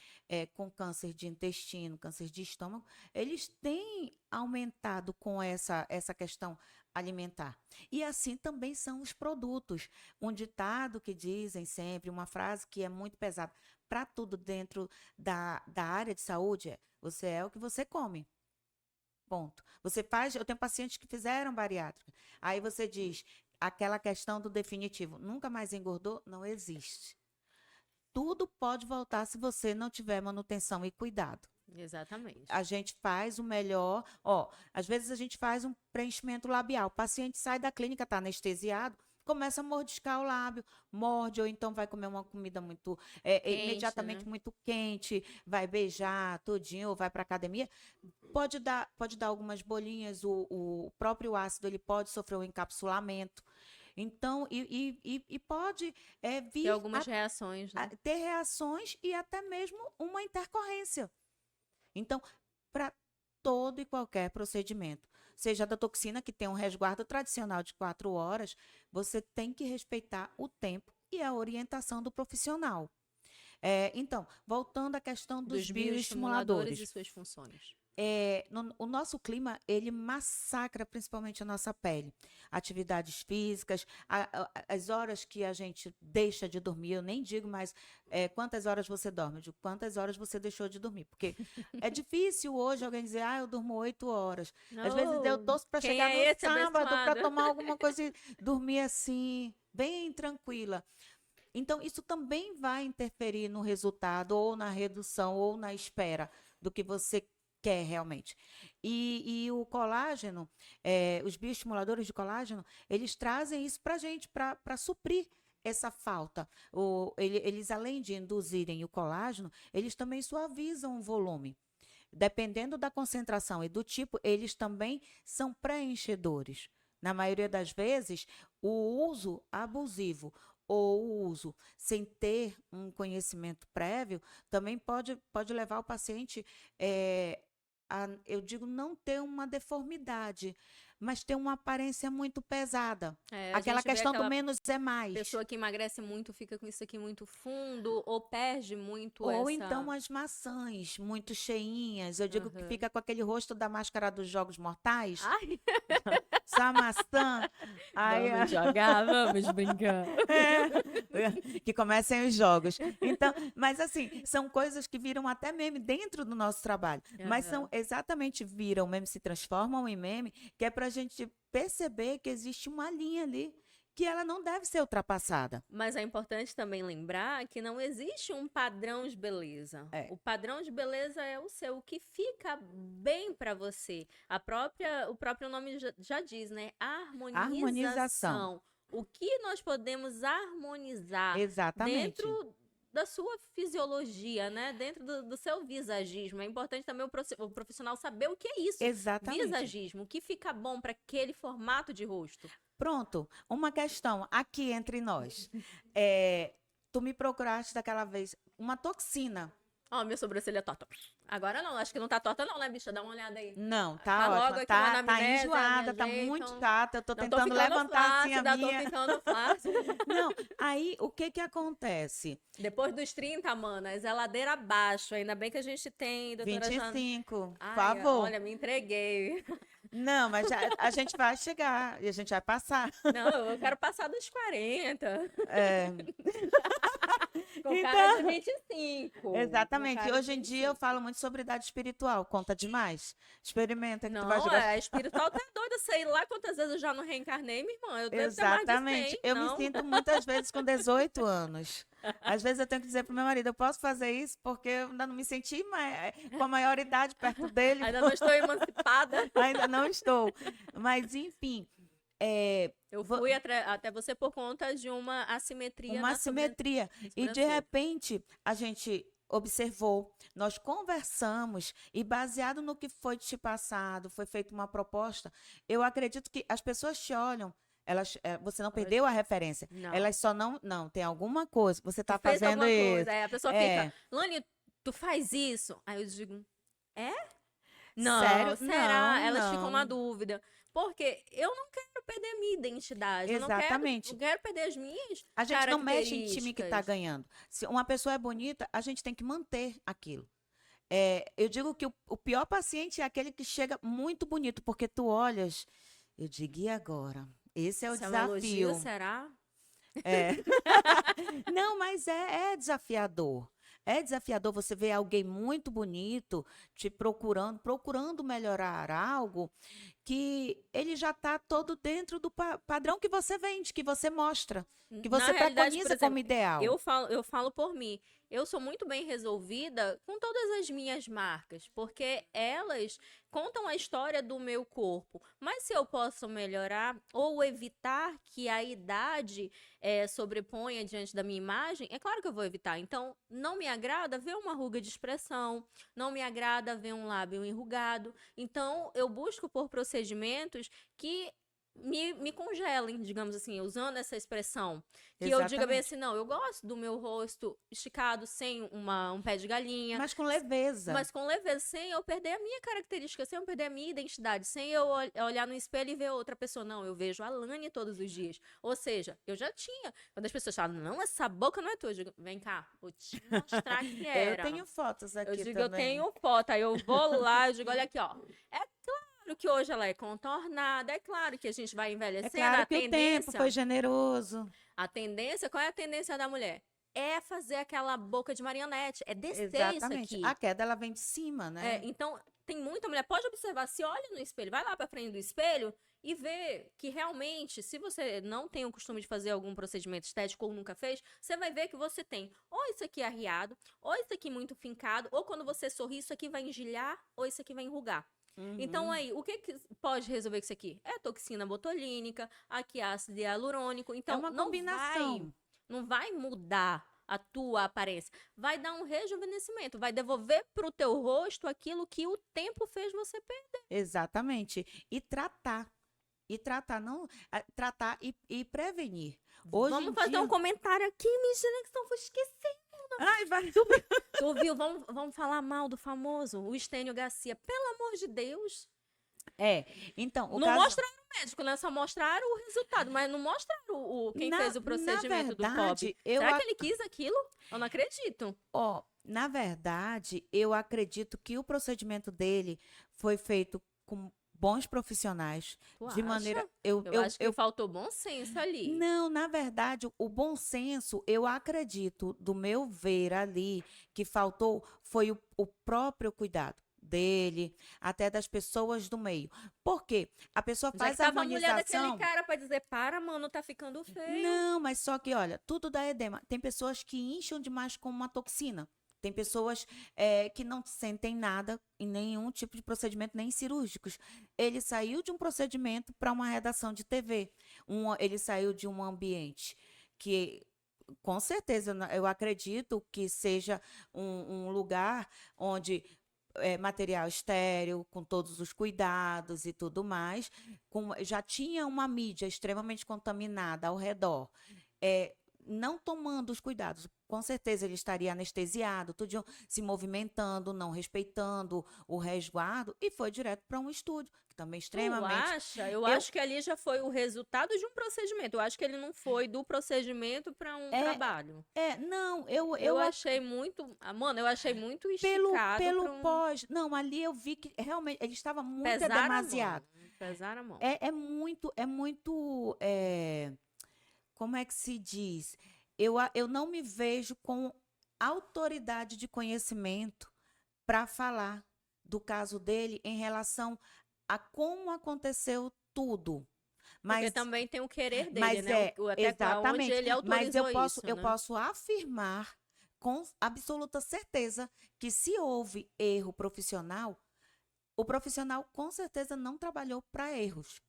com câncer de intestino, câncer de estômago, eles têm aumentado com essa questão alimentar. E assim também são os produtos. Um ditado que dizem sempre, uma frase que é muito pesada, para tudo dentro da área de saúde, você é o que você come. Ponto. Eu tenho pacientes que fizeram bariátrica. Aí você diz, aquela questão do definitivo, nunca mais engordou? Não existe. Tudo pode voltar se você não tiver manutenção e cuidado. Exatamente. A gente faz o melhor. Ó, às vezes a gente faz um preenchimento labial. O paciente sai da clínica, está anestesiado, começa a mordiscar o lábio, morde, ou então vai comer uma comida muito, Quente, né? imediatamente muito quente, vai beijar tudinho, ou vai para academia. Pode dar algumas bolinhas, o próprio ácido ele pode sofrer um encapsulamento. Então, e pode Tem vir algumas reações, a né? ter reações e até mesmo uma intercorrência. Então, para todo e qualquer procedimento, seja da toxina, que tem um resguardo tradicional de 4 horas, você tem que respeitar o tempo e a orientação do profissional. Então, voltando à questão dos Dos bioestimuladores e bioestimuladores. suas funções. O nosso clima, ele massacra principalmente a nossa pele. Atividades físicas, as horas que a gente deixa de dormir, eu nem digo mais quantas horas você dorme, eu digo quantas horas você deixou de dormir. Porque é difícil hoje alguém dizer, eu durmo 8 horas. Às vezes eu Oh, torço para quem chegar no é esse sábado para abençoado? tomar alguma coisa e dormir assim, bem tranquila. Então, isso também vai interferir no resultado, ou na redução, ou na espera do que você quer realmente. E o colágeno, os bioestimuladores de colágeno, eles trazem isso para a gente, para suprir essa falta. Eles, além de induzirem o colágeno, eles também suavizam o volume. Dependendo da concentração e do tipo, eles também são preenchedores. Na maioria das vezes, o uso abusivo ou o uso sem ter um conhecimento prévio também pode levar o paciente, eu digo, não ter uma deformidade, mas ter uma aparência muito pesada. A Aquela gente vê questão do aquela menos é mais. pessoa que emagrece muito, fica com isso aqui muito fundo, ou perde muito Ou essa. então as maçãs muito cheinhas. Eu digo que Aham. fica com aquele rosto da máscara dos Jogos Mortais. Ai, Só a maçã. Aí, vamos jogar, vamos brincar. que comecem os jogos. Então, mas assim, são coisas que viram até meme dentro do nosso trabalho. Mas são Aham. exatamente viram meme, se transformam em meme, que é para a gente perceber que existe uma linha ali que ela não deve ser ultrapassada. Mas é importante também lembrar que não existe um padrão de beleza. É. O padrão de beleza é o seu, o que fica bem pra você. O próprio nome já diz, né? Harmonização. Harmonização. O que nós podemos harmonizar Exatamente. dentro da sua fisiologia, né? Dentro do seu visagismo. É importante também o profissional saber o que é isso. Exatamente. Visagismo, o que fica bom para aquele formato de rosto. Pronto, uma questão aqui entre nós. Tu me procuraste daquela vez uma toxina. Ó, minha sobrancelha torta. Agora não, acho que não tá torta não, né, bicha? Dá uma olhada aí. Não, Tá tá logo ótima. aqui uma Tá anamnese, enjoada, me tá muito ajeitam. chata. Eu tô Não tô tentando ficando levantar assim a flácida, tô minha. ficando flácida. Não, aí o que que acontece? Depois dos 30, manas, é ladeira abaixo. Ainda bem que a gente tem, doutora Jana. 25, por Ai, favor. olha, me entreguei. Não, mas a gente vai chegar e a gente vai passar. Não, eu quero passar dos 40. É, Com cara de então, 25. Com exatamente. cara de Hoje em dia eu 25. falo muito sobre idade espiritual. Conta demais. Experimenta que tu vai Não, jogar. a espiritual tá doida. Sei lá quantas vezes eu já não reencarnei, minha irmã. Eu devo ter mais de Exatamente. 100, Eu me não? sinto muitas vezes com 18 anos. Às vezes eu tenho que dizer pro meu marido, eu posso fazer isso porque eu ainda não me senti com a maioridade perto dele. Ainda não estou emancipada. Ainda não estou. Mas, enfim, Eu fui até você por conta de uma assimetria uma na assimetria. E, de sobrancelha. repente, a gente observou, nós conversamos e, baseado no que foi te passado, foi feita uma proposta, eu acredito que as pessoas te olham, você não perdeu a referência. Não. Elas só não tem alguma coisa. Você está Tu fez fazendo alguma isso. coisa. Aí a pessoa fica, Lani, tu faz isso? Aí eu digo, é? Não, Sério? será? Não, Elas ficam na não. dúvida. Porque eu não quero perder minha identidade. Exatamente. Eu não quero perder as minhas A gente não mexe em time que está características. ganhando. Se uma pessoa é bonita, a gente tem que manter aquilo. Eu digo que o pior paciente é aquele que chega muito bonito, porque tu olhas, eu digo, e agora? Esse é o Se é um elogio, desafio. será? É. Não, mas é desafiador. É desafiador você ver alguém muito bonito te procurando melhorar algo que ele já está todo dentro do padrão que você vende, que você mostra, que Na você realidade, por preconiza como exemplo, ideal. eu falo por mim. Eu sou muito bem resolvida com todas as minhas marcas, porque elas contam a história do meu corpo. Mas se eu posso melhorar ou evitar que a idade sobreponha diante da minha imagem, é claro que eu vou evitar. Então, não me agrada ver uma ruga de expressão, não me agrada ver um lábio enrugado. Então, eu busco por procedimentos que me congelem, digamos assim, usando essa expressão. Que eu diga bem Exatamente. assim, não, eu gosto do meu rosto esticado, sem um pé de galinha, Mas com leveza. mas com leveza, sem eu perder a minha característica, sem eu perder a minha identidade, sem eu olhar no espelho e ver outra pessoa. Não, eu vejo a Lani todos os dias. Ou seja, eu já tinha. Quando as pessoas falam, não, essa boca não é tua, eu digo, vem cá, vou te mostrar que Eu era. tenho fotos Eu aqui digo, eu também. tenho foto. Aí eu vou lá, eu digo, olha aqui, ó. É claro que hoje ela é contornada, é claro que a gente vai É envelhecendo, claro que o tempo foi generoso. qual é a tendência da mulher? É fazer aquela boca de marionete, é descer isso Exatamente. A aqui. queda, ela vem de cima, né? Então, tem muita mulher, pode observar, se olha no espelho, vai lá pra frente do espelho e vê que realmente, se você não tem o costume de fazer algum procedimento estético ou nunca fez, você vai ver que você tem ou isso aqui arriado, ou isso aqui muito fincado, ou quando você sorri, isso aqui vai engilhar, ou isso aqui vai enrugar. Então, aí, o que pode resolver com isso aqui? É toxina botulínica, aqui ácido hialurônico. É Então, uma combinação. não vai mudar a tua aparência. Vai dar um rejuvenescimento, vai devolver pro teu rosto aquilo que o tempo fez você perder. Exatamente. E tratar. E tratar, não, tratar e prevenir. Hoje em Vamos fazer um dia. comentário aqui, mentira, que não vou esquecer. Ai, vai. Tu viu? Vamos falar mal do famoso, o Estênio Garcia. Pelo amor de Deus. Então, o Não caso. mostraram o médico, né? Só mostraram o resultado, mas não mostraram quem fez o Na procedimento do verdade, pobre. Será que ele quis aquilo? Eu não acredito. na verdade, eu acredito que o procedimento dele foi feito com bons profissionais, Tu de maneira, acha? Eu acho que faltou bom senso ali. não, na verdade, o bom senso, eu acredito, do meu ver ali, que faltou foi o próprio cuidado dele, até das pessoas do meio. Por quê? A pessoa Já que faz a tava a mulher daquele harmonização. cara pra dizer, para, mano, tá ficando feio. Não, mas só que, olha, tudo dá edema. Tem pessoas que incham demais com uma toxina. Tem pessoas que não sentem nada em nenhum tipo de procedimento, nem cirúrgicos. Ele saiu de um procedimento para uma redação de TV. Ele saiu de um ambiente que, com certeza, eu acredito que seja um lugar onde material estéril, com todos os cuidados e tudo mais, já tinha uma mídia extremamente contaminada ao redor. Não tomando os cuidados, com certeza ele estaria anestesiado, tudo se movimentando, não respeitando o resguardo, e foi direto para um estúdio, que também extremamente. Tu acha? Eu acho que ali já foi o resultado de um procedimento. Eu acho que ele não foi do procedimento para um trabalho. Não, Eu achei muito. Mano, eu achei muito pelo esticado pra um. pós, não, ali eu vi que realmente ele estava muito Pesar a demasiado. mão. Pesar a mão. É muito, como é que se diz? Eu não me vejo com autoridade de conhecimento para falar do caso dele em relação a como aconteceu tudo. Porque Mas, também tem o querer dele, mas né? Até onde exatamente. ele Mas autorizou eu isso, né? posso afirmar com absoluta certeza que se houve erro profissional, o profissional com certeza não trabalhou para erros.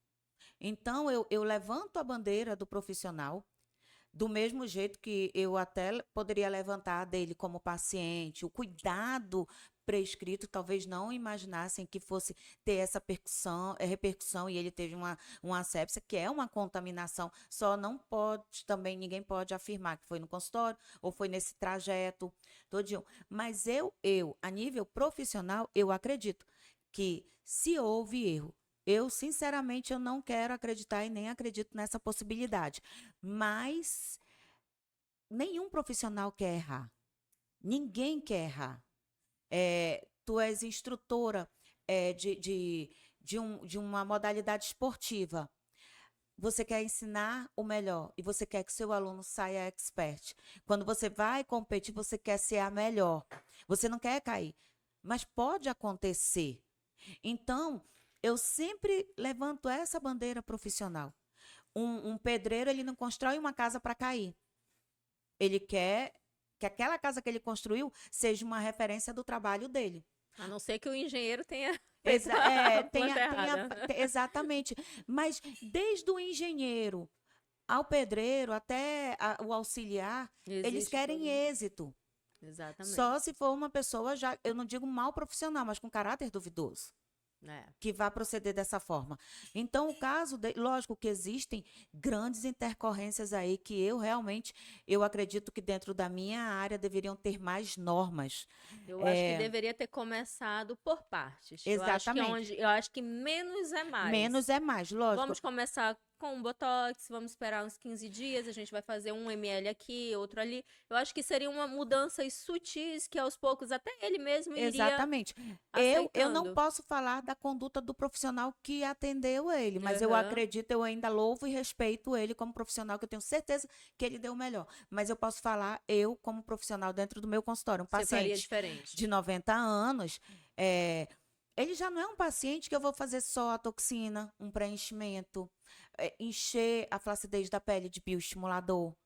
Então, eu levanto a bandeira do profissional, do mesmo jeito que eu até poderia levantar dele como paciente, o cuidado prescrito, talvez não imaginassem que fosse ter essa repercussão, e ele teve uma asepsia, que é uma contaminação, só não pode, também ninguém pode afirmar que foi no consultório ou foi nesse trajeto todinho. Mas a nível profissional, eu acredito que se houve erro, sinceramente, eu não quero acreditar e nem acredito nessa possibilidade. Mas nenhum profissional quer errar. Ninguém quer errar. Tu és instrutora de uma modalidade esportiva. você quer ensinar o melhor e você quer que seu aluno saia expert. Quando você vai competir, você quer ser a melhor. Você não quer cair, mas pode acontecer. Então, eu sempre levanto essa bandeira profissional. Um pedreiro, ele não constrói uma casa para cair. Ele quer que aquela casa que ele construiu seja uma referência do trabalho dele. A não ser que o engenheiro tenha feito exatamente. Mas desde o engenheiro ao pedreiro até o auxiliar, eles querem êxito. Exatamente. Só se for uma pessoa, já, eu não digo mal profissional, mas com caráter duvidoso. Que vai proceder dessa forma. Então, o caso, lógico que existem grandes intercorrências aí que eu acredito que dentro da minha área deveriam ter mais normas. Eu acho que deveria ter começado por partes. Exatamente. Eu acho que menos é mais. Menos é mais, lógico. Vamos começar com o Botox, vamos esperar uns 15 dias, a gente vai fazer 1 ml aqui, outro ali. Eu acho que seria uma mudanças sutis que aos poucos até ele mesmo iria Exatamente. Eu não posso falar da conduta do profissional que atendeu ele, mas eu acredito, eu ainda louvo e respeito ele como profissional, que eu tenho certeza que ele deu o melhor. Mas eu posso falar, eu como profissional dentro do meu consultório, um paciente de 90 anos, ele já não é um paciente que eu vou fazer só a toxina, um preenchimento, encher a flacidez da pele de bioestimulador.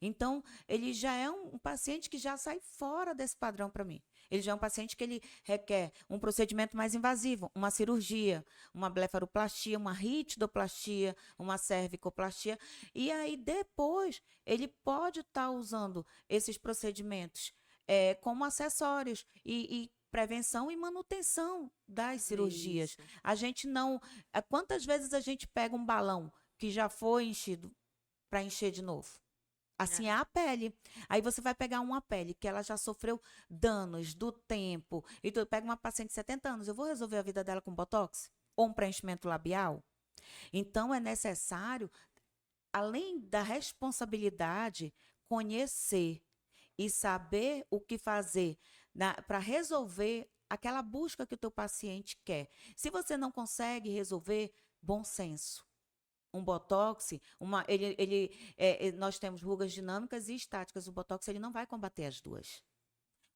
Então, ele já é um paciente que já sai fora desse padrão para mim. Ele já é um paciente que ele requer um procedimento mais invasivo, uma cirurgia, uma blefaroplastia, uma ritidoplastia, uma cervicoplastia. E aí, depois, ele pode estar usando esses procedimentos como acessórios e prevenção e manutenção das cirurgias. Isso. A gente não... Quantas vezes a gente pega um balão que já foi enchido para encher de novo? Assim é a pele. Aí você vai pegar uma pele que ela já sofreu danos do tempo. E tu pega uma paciente de 70 anos, eu vou resolver a vida dela com botox? Ou um preenchimento labial? Então é necessário, além da responsabilidade, conhecer e saber o que fazer para resolver aquela busca que o teu paciente quer. Se você não consegue resolver, bom senso. Um botox, nós temos rugas dinâmicas e estáticas. O botox ele não vai combater as duas.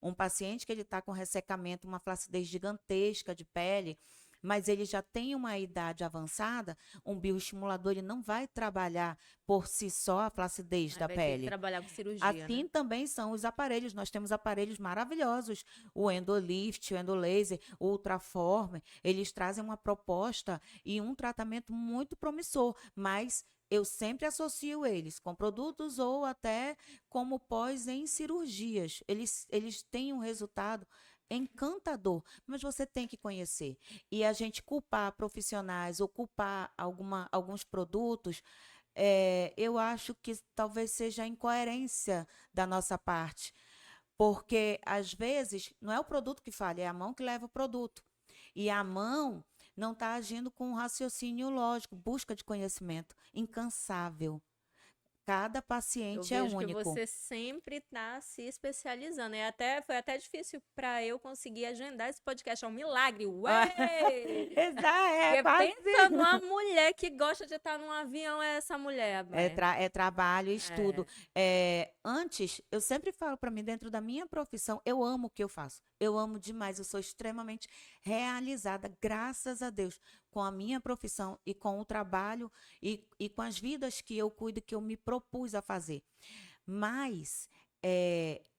Um paciente que ele está com ressecamento, uma flacidez gigantesca de pele, mas ele já tem uma idade avançada, um bioestimulador ele não vai trabalhar por si só a flacidez da pele. Vai ter que trabalhar com cirurgia, assim também são os aparelhos. Nós temos aparelhos maravilhosos, o Endolift, o Endolaser, o Ultraform. Eles trazem uma proposta e um tratamento muito promissor, mas eu sempre associo eles com produtos ou até como pós em cirurgias. Eles têm um resultado encantador, mas você tem que conhecer. E a gente culpar profissionais ou culpar alguns produtos, eu acho que talvez seja a incoerência da nossa parte. Porque, às vezes, não é o produto que falha, é a mão que leva o produto. E a mão não está agindo com um raciocínio lógico, busca de conhecimento, incansável. Cada paciente é único. Eu vejo que você sempre está se especializando. Foi até difícil para eu conseguir agendar esse podcast. É um milagre. Ué! Pensa numa mulher que gosta de estar num avião, é essa mulher. É trabalho, estudo. Antes, eu sempre falo para mim, dentro da minha profissão, eu amo o que eu faço. Eu amo demais. Eu sou extremamente realizada, graças a Deus, com a minha profissão e com o trabalho e com as vidas que eu cuido, que eu me propus a fazer. Mas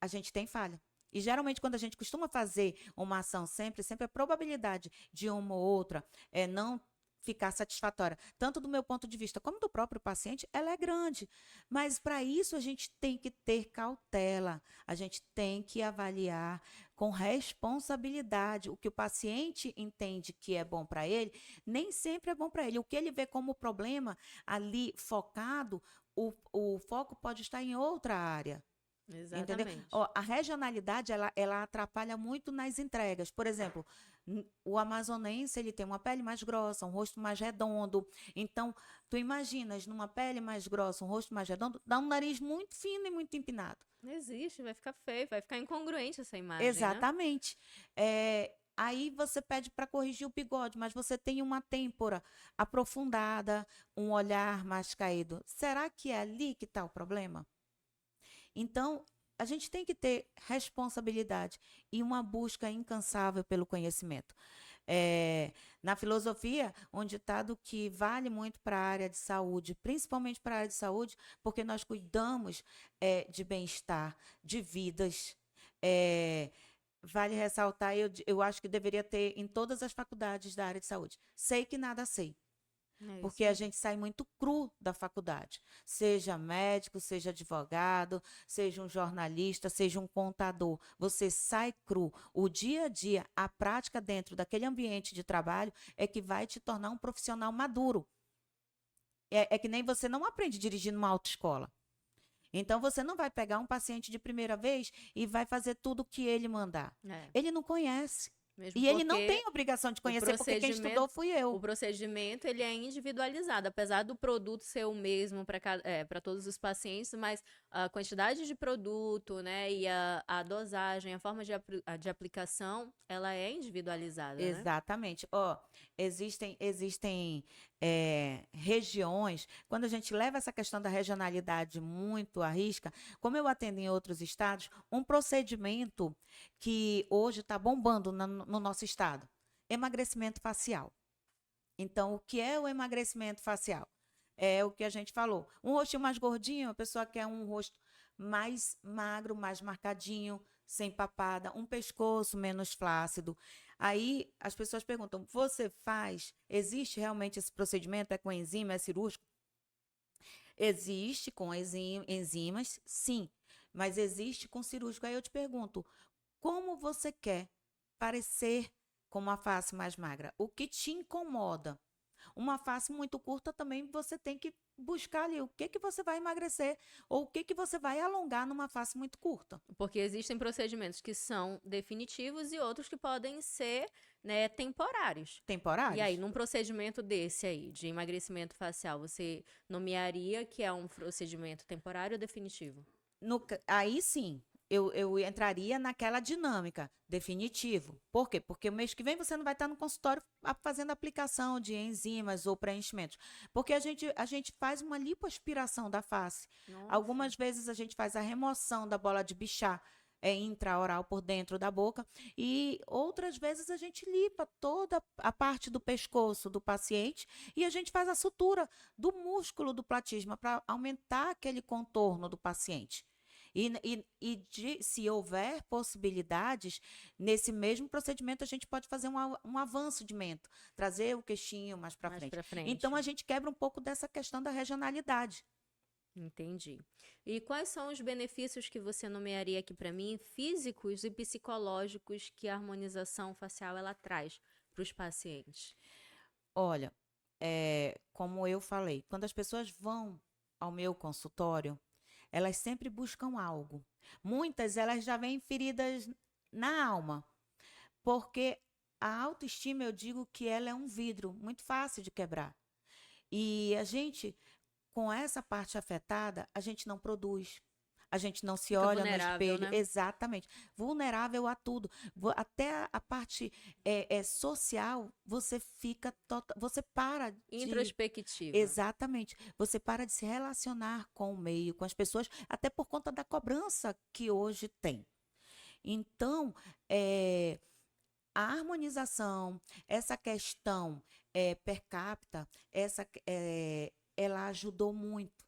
a gente tem falha. E geralmente quando a gente costuma fazer uma ação sempre a probabilidade de uma ou outra não ficar satisfatória, tanto do meu ponto de vista como do próprio paciente, ela é grande. Mas para isso a gente tem que ter cautela, a gente tem que avaliar com responsabilidade. O que o paciente entende que é bom para ele, nem sempre é bom para ele. O que ele vê como problema ali focado, o foco pode estar em outra área. Exatamente. Entendeu? A regionalidade, ela atrapalha muito nas entregas. Por exemplo, o amazonense, ele tem uma pele mais grossa, um rosto mais redondo. Então, tu imaginas, numa pele mais grossa, um rosto mais redondo, dá um nariz muito fino e muito empinado. Não existe, vai ficar feio, vai ficar incongruente essa imagem, exatamente. Né? Aí você pede para corrigir o bigode, mas você tem uma têmpora aprofundada, um olhar mais caído. Será que é ali que está o problema? Então, a gente tem que ter responsabilidade e uma busca incansável pelo conhecimento. Na filosofia, um ditado que vale muito para a área de saúde, principalmente para a área de saúde, porque nós cuidamos de bem-estar, de vidas. É, vale ressaltar, eu acho que deveria ter em todas as faculdades da área de saúde. Sei que nada sei. É isso Porque a aí. gente sai muito cru da faculdade. Seja médico, seja advogado, seja um jornalista, seja um contador. Você sai cru. O dia a dia, a prática dentro daquele ambiente de trabalho é que vai te tornar um profissional maduro. É que nem você não aprende a dirigir numa autoescola. Então, você não vai pegar um paciente de primeira vez e vai fazer tudo o que ele mandar. É. Ele não conhece. Mesmo E ele não porque tem obrigação de o conhecer, porque quem estudou procedimento, fui eu. o procedimento ele é individualizado, apesar do produto ser o mesmo para todos os pacientes, mas a quantidade de produto, né, e a dosagem, a forma de aplicação, ela é individualizada, né? Exatamente. Ó, existem regiões, quando a gente leva essa questão da regionalidade muito à risca, como eu atendo em outros estados, um procedimento que hoje está bombando no nosso estado, emagrecimento facial. Então, o que é o emagrecimento facial? É o que a gente falou. Um rostinho mais gordinho, a pessoa quer um rosto mais magro, mais marcadinho, sem papada, um pescoço menos flácido. Aí as pessoas perguntam: você faz? Existe realmente esse procedimento? É com enzima? É cirúrgico? Existe com enzimas, sim, mas existe com cirúrgico. Aí eu te pergunto: como você quer parecer com uma face mais magra? O que te incomoda? Uma face muito curta também você tem que buscar ali o que que você vai emagrecer ou o que que você vai alongar numa face muito curta. Porque existem procedimentos que são definitivos e outros que podem ser, né, temporários. E aí, Temporários? num procedimento desse aí, de emagrecimento facial, você nomearia que é um procedimento temporário ou definitivo? Aí sim, eu entraria naquela dinâmica, definitivo. Por quê? Porque o mês que vem você não vai estar no consultório fazendo aplicação de enzimas ou preenchimentos. Porque a gente faz uma lipoaspiração da face. Nossa. Algumas vezes a gente faz a remoção da bola de Bichat, intraoral por dentro da boca, e outras vezes a gente limpa toda a parte do pescoço do paciente e a gente faz a sutura do músculo do platisma para aumentar aquele contorno do paciente. Se houver possibilidades, nesse mesmo procedimento a gente pode fazer um avanço de mento, trazer o queixinho mais para Mais frente. pra Então frente. a gente quebra um pouco dessa questão da regionalidade. Entendi. E quais são os benefícios que você nomearia aqui para mim, físicos e psicológicos, que a harmonização facial ela traz para os pacientes? Olha, como eu falei, quando as pessoas vão ao meu consultório, elas sempre buscam algo. Muitas, elas já vêm feridas na alma, porque a autoestima, eu digo que ela é um vidro muito fácil de quebrar. E a gente, com essa parte afetada, a gente não produz. A gente não se Fica olha no vulnerável, espelho, né? exatamente, vulnerável a tudo. Até a parte social, você fica, você para de. Introspectiva. Exatamente. Você para de se relacionar com o meio, com as pessoas, até por conta da cobrança que hoje tem. Então, a harmonização, essa questão per capita, ela ajudou muito.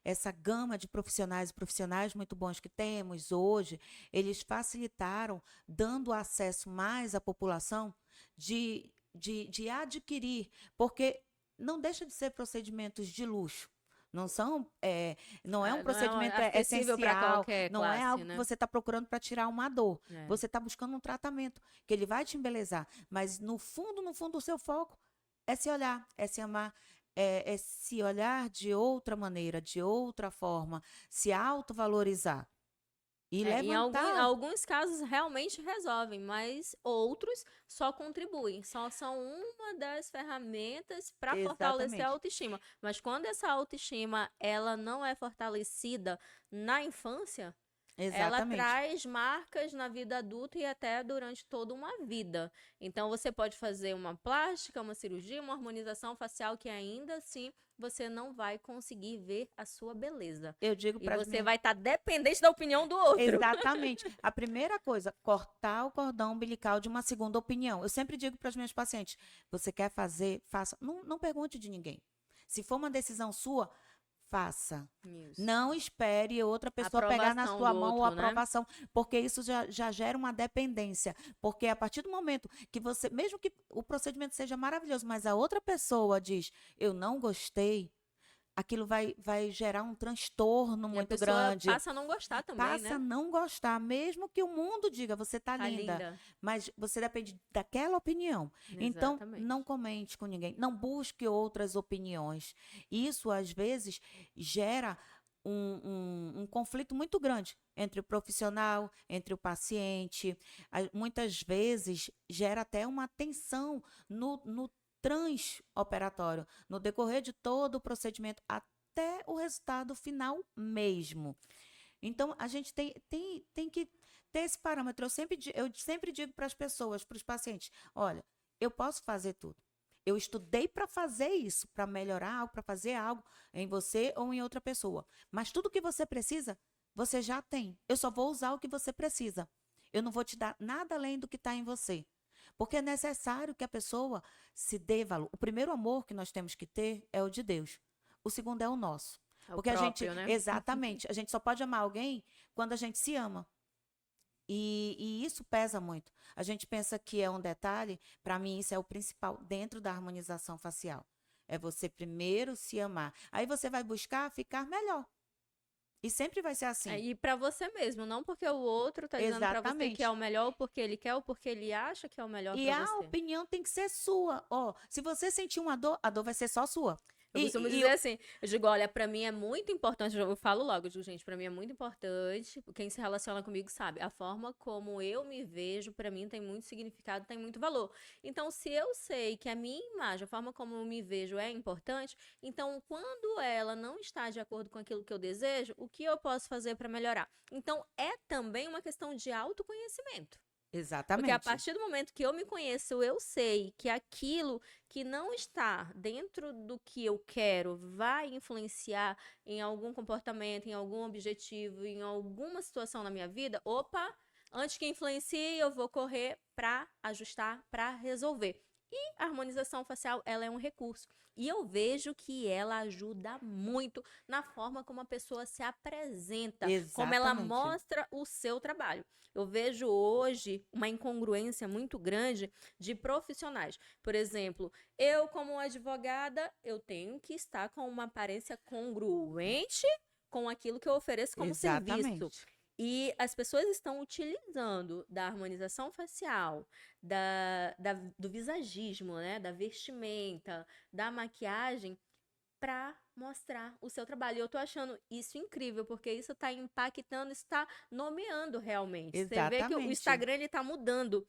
Essa gama de profissionais e profissionais muito bons que temos hoje, eles facilitaram, dando acesso mais à população de adquirir, porque não deixa de ser procedimentos de luxo. Não são, não é um Ah, não é procedimento acessível para essencial, qualquer não é classe, algo que né? você está procurando para tirar uma dor. É. Você está buscando um tratamento que ele vai te embelezar, mas no fundo, o seu foco é se olhar, é se amar, é se olhar de outra maneira, de outra forma, se autovalorizar e Em levantar. alguns casos realmente resolvem, mas outros só contribuem, só são uma das ferramentas para fortalecer a Exatamente. autoestima. Mas quando essa autoestima ela não é fortalecida na infância, ela Exatamente. traz marcas na vida adulta e até durante toda uma vida. Então, você pode fazer uma plástica, uma cirurgia, uma harmonização facial que ainda assim você não vai conseguir ver a sua beleza. Eu digo E para as você minhas. vai estar dependente da opinião do outro. Exatamente. A primeira coisa, cortar o cordão umbilical de uma segunda opinião. Eu sempre digo para as minhas pacientes: você quer fazer, faça. Não, não pergunte de ninguém. Se for uma decisão sua, faça. Isso. Não espere outra pessoa pegar na Aprovação sua do mão ou outro, né? aprovação, porque isso já gera uma dependência. Porque a partir do momento que você, mesmo que o procedimento seja maravilhoso, mas a outra pessoa diz, eu não gostei, aquilo vai gerar um transtorno E a muito pessoa grande. passa a não gostar também, Passa a né? não gostar, mesmo que o mundo diga, você tá Tá linda, linda. mas você depende daquela opinião. Então, Exatamente. não comente com ninguém, não busque outras opiniões. Isso, às vezes, gera um conflito muito grande entre o profissional, entre o paciente. Muitas vezes, gera até uma tensão no transoperatório, no decorrer de todo o procedimento, até o resultado final mesmo. Então, a gente tem que ter esse parâmetro. Eu sempre digo para as pessoas, para os pacientes: olha, eu posso fazer tudo. Eu estudei para fazer isso, para melhorar algo, para fazer algo em você ou em outra pessoa. Mas tudo que você precisa, você já tem. Eu só vou usar o que você precisa. Eu não vou te dar nada além do que está em você. Porque é necessário que a pessoa se dê valor. O primeiro amor que nós temos que ter é o de Deus. O segundo é o nosso. É o Porque a gente, próprio, né? exatamente, a gente só pode amar alguém quando a gente se ama. E isso pesa muito. A gente pensa que é um detalhe, para mim isso é o principal dentro da harmonização facial. É você primeiro se amar. Aí você vai buscar ficar melhor. E sempre vai ser assim. E pra você mesmo, não porque o outro tá dizendo pra você que é Exatamente. o melhor, ou porque ele quer, ou porque ele acha que é o melhor E pra a você. opinião tem que ser sua. Ó, se você sentir uma dor, a dor vai ser só sua. Eu costumo dizer assim, eu digo, olha, pra mim é muito importante, eu falo logo, eu digo, gente, pra mim é muito importante, quem se relaciona comigo sabe, a forma como eu me vejo, pra mim tem muito significado, tem muito valor. Então, se eu sei que a minha imagem, a forma como eu me vejo é importante, então quando ela não está de acordo com aquilo que eu desejo, o que eu posso fazer pra melhorar? Então, é também uma questão de autoconhecimento. Porque a Exatamente. partir do momento que eu me conheço, eu sei que aquilo que não está dentro do que eu quero vai influenciar em algum comportamento, em algum objetivo, em alguma situação na minha vida. Opa, antes que influencie, eu vou correr para ajustar, para resolver. E a harmonização facial, ela é um recurso. E eu vejo que ela ajuda muito na forma como a pessoa se apresenta, como ela Exatamente. mostra o seu trabalho. Eu vejo hoje uma incongruência muito grande de profissionais. Por exemplo, eu como advogada, eu tenho que estar com uma aparência congruente com aquilo que eu ofereço como serviço. Exatamente. E as pessoas estão utilizando da harmonização facial, do visagismo, né? Da vestimenta, da maquiagem, para mostrar o seu trabalho. E eu tô achando isso incrível, porque isso tá impactando, está nomeando realmente. Você vê que o Exatamente. Instagram, ele tá mudando.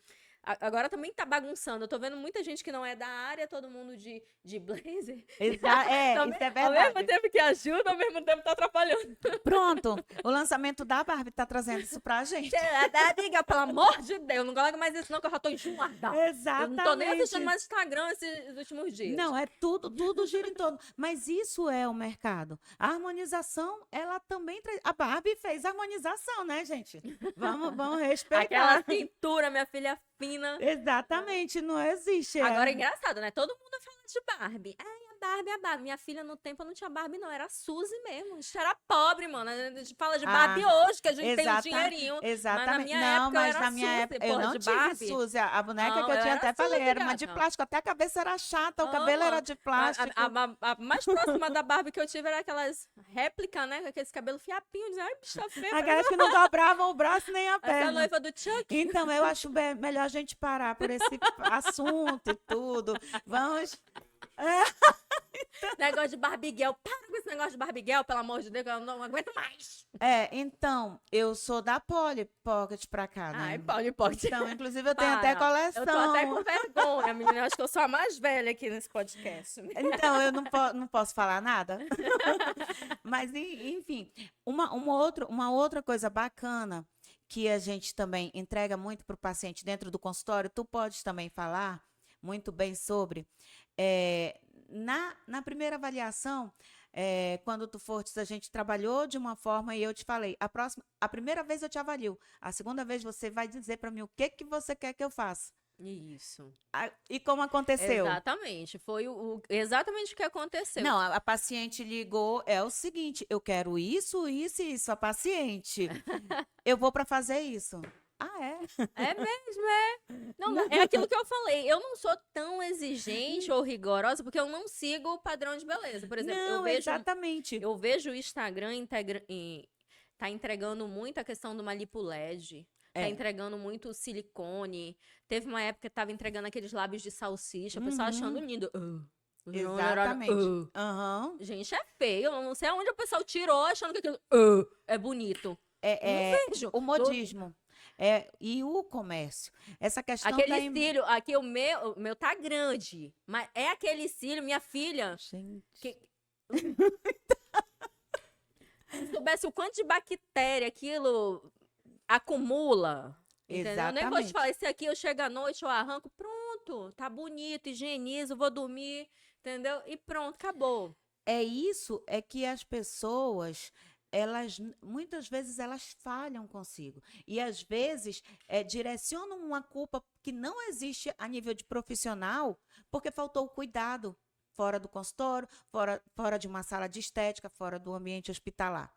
Agora também tá bagunçando. Eu tô vendo muita gente que não é da área, todo mundo de blazer. Isso é Ao mesmo verdade. tempo que ajuda, ao mesmo tempo tá atrapalhando. Pronto, o lançamento da Barbie tá trazendo isso pra gente. Amiga, pelo amor de Deus, não coloca mais isso não, que eu já tô enjoada. Eu não tô nem assistindo Exatamente. mais Instagram esses últimos dias. Não, é tudo gira em torno. Mas isso é o mercado. A harmonização, ela também traz. A Barbie fez harmonização, né, gente? Vamos respeitar. Aquela cintura, minha filha fina. Exatamente, não existe. Agora é engraçado, né? Todo mundo fala de Barbie. Ai, a Barbie, a Barbie. Minha filha, no tempo, não tinha Barbie, não. Era a Suzy mesmo. A gente era pobre, mano. A gente fala de Barbie hoje, que a gente tem um dinheirinho. Exatamente. Mas na minha não, época, mas eu era na minha Suzy, época eu porra, não de tive Barbie. Suzy. A boneca Não, que eu eu tinha era até falei, Suzy, era uma de gata. plástico, até a cabeça era chata, o cabelo era de plástico. A mais próxima da Barbie que eu tive era aquelas réplicas, né? Com aqueles cabelos fiapinhos. Ai, bicha feia. Aquelas que não dobravam o braço nem a Essa perna. noiva do Chuck. Então, eu acho melhor a gente parar por esse assunto e tudo. Vamos. Negócio de Barbiguel. Para com esse negócio de Barbiguel, pelo amor de Deus, que eu não aguento mais. Então, eu sou da Polly Pocket pra cá, Ai, né? pode. Então, inclusive, eu tenho até coleção. Eu tô até com vergonha, menina. Eu acho que eu sou a mais velha aqui nesse podcast. Então, eu não posso falar nada. Mas, enfim, uma outra coisa bacana que a gente também entrega muito para o paciente dentro do consultório, tu podes também falar muito bem sobre. Na primeira avaliação, quando tu fostes, a gente trabalhou de uma forma e eu te falei, a primeira vez eu te avalio, a segunda vez você vai dizer para mim o que você quer que eu faça. Isso. E como aconteceu? Exatamente. Foi exatamente o que aconteceu. Não, a paciente ligou, é o seguinte, eu quero isso, isso e isso. A paciente, eu vou para fazer isso. Ah, é? É mesmo, é. Não, é aquilo que eu falei. Eu não sou tão exigente ou rigorosa porque eu não sigo o padrão de beleza. Por exemplo, Não, exatamente. Eu vejo o Instagram tá entregando muito a questão do Malipo LED. Tá entregando muito silicone. Teve uma época que tava entregando aqueles lábios de salsicha. O pessoal achando lindo. Exatamente. Gente, é feio. Eu não sei aonde o pessoal tirou achando que aquilo é bonito. Não vejo. O modismo. E o comércio. Essa questão aquele cílio, aqui o meu tá grande. Mas é aquele cílio, minha filha. Gente. Se soubesse o quanto de bactéria aquilo acumula. Entendeu? Exatamente. Nem vou te falar, esse aqui eu chego à noite, eu arranco, pronto, tá bonito, higienizo, vou dormir, entendeu? E pronto, acabou. É que as pessoas, muitas vezes elas falham consigo. E às vezes direcionam uma culpa que não existe a nível de profissional, porque faltou o cuidado fora do consultório, fora de uma sala de estética, fora do ambiente hospitalar.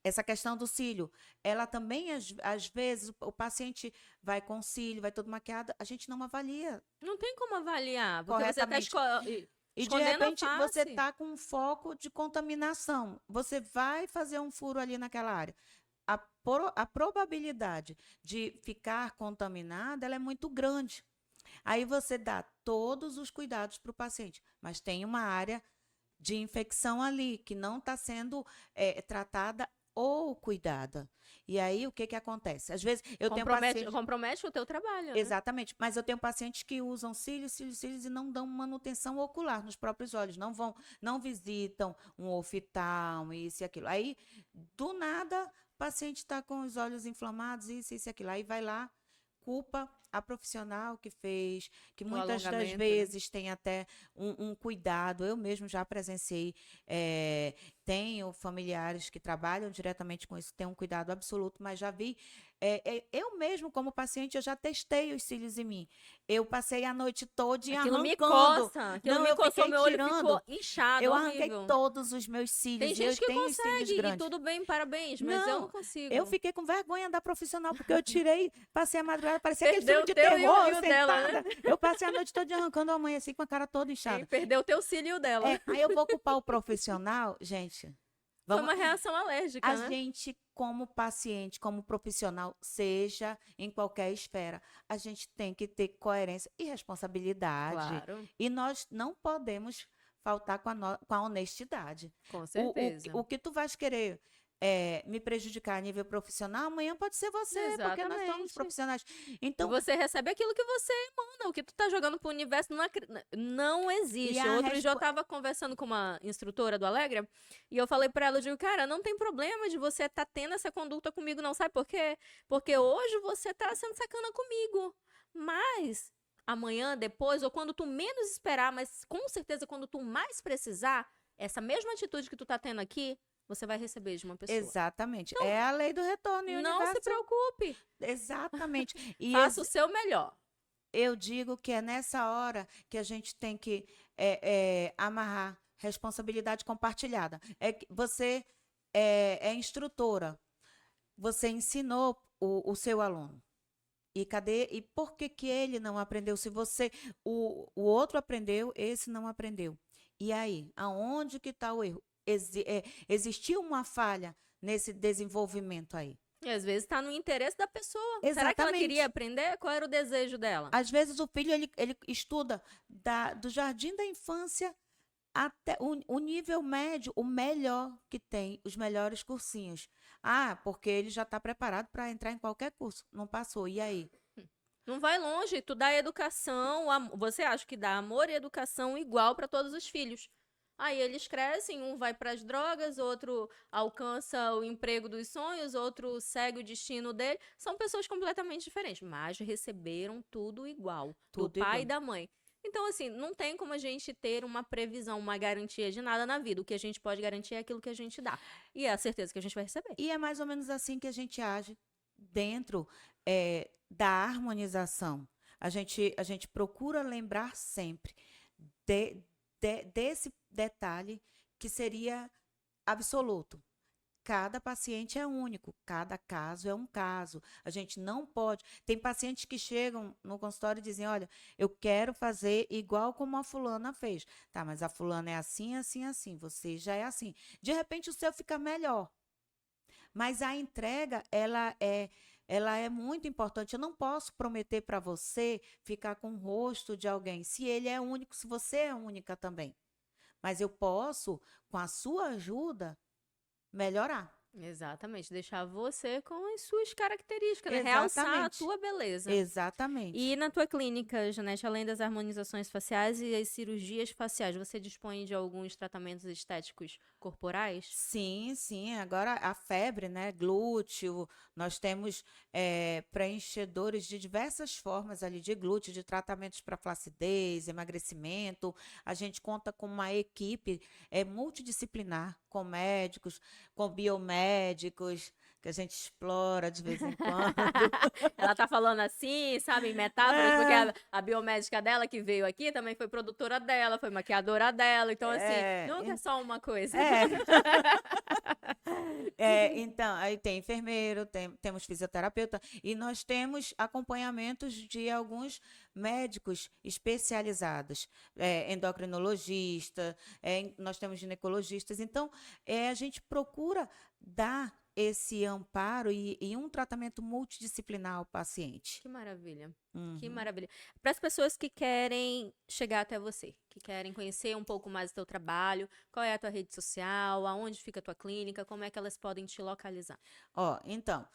Essa questão do cílio, ela também, às vezes, o paciente vai com cílio, vai todo maquiado, a gente não avalia. Não tem como avaliar, porque você tá e de repente você está com um foco de contaminação. Você vai fazer um furo ali naquela área. A probabilidade de ficar contaminada ela é muito grande. Aí você dá todos os cuidados para o paciente, mas tem uma área de infecção ali que não está sendo tratada ou cuidada. E aí, o que acontece? Às vezes, eu tenho pacientes... Compromete o teu trabalho, né? Exatamente. Mas eu tenho pacientes que usam cílios e não dão manutenção ocular nos próprios olhos. Não visitam um oftalmo, isso e aquilo. Aí, do nada, o paciente está com os olhos inflamados, isso e aquilo. Aí vai lá, culpa a profissional que fez, que muitas das vezes tem até um cuidado. Eu mesmo já presenciei, tenho familiares que trabalham diretamente com isso, têm um cuidado absoluto, mas já vi, eu mesmo como paciente, eu já testei os cílios em mim. Eu passei a noite toda arrancando. Me coça, aquilo me coçou, meu olho ficou inchado, eu arranquei todos os meus cílios. Tem gente que consegue, e tudo bem, parabéns, mas eu não consigo. Eu fiquei com vergonha da profissional, porque eu tirei, passei a madrugada, parecia aquele filme de terror, sentada. Dela, né? Eu passei a noite toda arrancando a mãe assim, com a cara toda inchada. Perdeu o teu cílio dela. Aí eu vou culpar o profissional, gente. Foi uma reação alérgica, né? A gente, como paciente, como profissional, seja em qualquer esfera, a gente tem que ter coerência e responsabilidade. Claro. E nós não podemos faltar com a honestidade. Com certeza. O que tu vais querer me prejudicar a nível profissional, amanhã pode ser você, porque nós somos profissionais. Então, você recebe aquilo que você manda, o que tu tá jogando pro universo não existe. Outro dia eu tava conversando com uma instrutora do Alegra e eu falei pra ela, eu digo, cara, não tem problema de você tá tendo essa conduta comigo, não, sabe por quê? Porque hoje você tá sendo sacana comigo, mas amanhã, depois, ou quando tu menos esperar, mas com certeza quando tu mais precisar, essa mesma atitude que tu tá tendo aqui, você vai receber de uma pessoa. Exatamente. Então, é a lei do retorno. E não se preocupe. Exatamente. Faça o seu melhor. Eu digo que é nessa hora que a gente tem que amarrar responsabilidade compartilhada. Você é instrutora. Você ensinou o seu aluno. E por que ele não aprendeu? Se o outro aprendeu, esse não aprendeu. E aí, aonde que está o erro? Existiu uma falha nesse desenvolvimento aí. E às vezes está no interesse da pessoa. Exatamente. Será que ela queria aprender? Qual era o desejo dela? Às vezes o filho ele estuda do jardim da infância até o nível médio, o melhor que tem, os melhores cursinhos. Ah, porque ele já está preparado para entrar em qualquer curso. Não passou, e aí? Não vai longe, tu dá educação, você acha que dá amor e educação igual para todos os filhos. Aí eles crescem, um vai para as drogas, outro alcança o emprego dos sonhos, outro segue o destino dele. São pessoas completamente diferentes, mas receberam tudo igual, do Tudo pai igual. e da mãe. Então, assim, não tem como a gente ter uma previsão, uma garantia de nada na vida. O que a gente pode garantir é aquilo que a gente dá. E é a certeza que a gente vai receber. E é mais ou menos assim que a gente age dentro da harmonização. A gente procura lembrar sempre de- desse detalhe que seria absoluto. Cada paciente é único, cada caso é um caso. A gente não pode. Tem pacientes que chegam no consultório e dizem: Olha, eu quero fazer igual como a fulana fez. Tá, mas a fulana é assim, assim, assim. Você já é assim. De repente o seu fica melhor. Mas a entrega, ela é muito importante. Eu não posso prometer para você ficar com o rosto de alguém, se ele é único, se você é única também. Mas eu posso, com a sua ajuda, melhorar. Exatamente, deixar você com as suas características, né? Realçar a Exatamente. tua beleza. E Exatamente. na tua clínica, Janete, além das harmonizações faciais e as cirurgias faciais, você dispõe de alguns tratamentos estéticos corporais? Sim, sim. Agora a febre, né? Glúteo, nós temos preenchedores de diversas formas ali de glúteo, de tratamentos para flacidez, emagrecimento. A gente conta com uma equipe multidisciplinar, com médicos, com biomédicos, que a gente explora de vez em quando. Ela tá falando assim, sabe, em metáforas, porque É, a biomédica dela que veio aqui também foi produtora dela, foi maquiadora dela, então assim, é, nunca é só uma coisa. é. Então, aí tem enfermeiro, temos fisioterapeuta e nós temos acompanhamentos de alguns médicos especializados, endocrinologista, nós temos ginecologistas. Então, a gente procura dar esse amparo e um tratamento multidisciplinar ao paciente. Que maravilha. Que Uhum. maravilha. Para as pessoas que querem chegar até você, que querem conhecer um pouco mais do teu trabalho, qual é a tua rede social, aonde fica a tua clínica, como é que elas podem te localizar? Ó, então,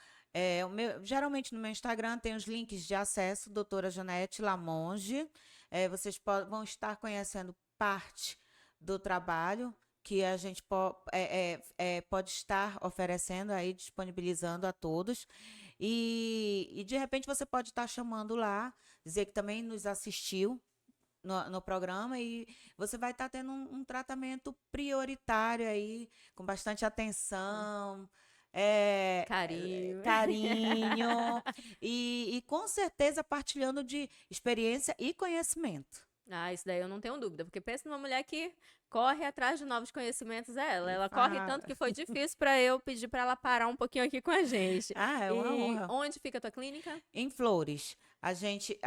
geralmente no meu Instagram tem os links de acesso, doutora Janete Lamonge. Vocês vão estar conhecendo parte do trabalho que a gente pode estar oferecendo aí, disponibilizando a todos. E de repente você pode estar chamando lá, dizer que também nos assistiu no programa e você vai estar tendo um tratamento prioritário aí, com bastante atenção, Carinho. carinho e com certeza partilhando de experiência e conhecimento. Ah, isso daí eu não tenho dúvida, porque pensa numa mulher que corre atrás de novos conhecimentos, é ela. E Ela corre tanto fala, que foi difícil para eu pedir para ela parar um pouquinho aqui com a gente. é uma E honra. onde fica a tua clínica? Em Flores, a gente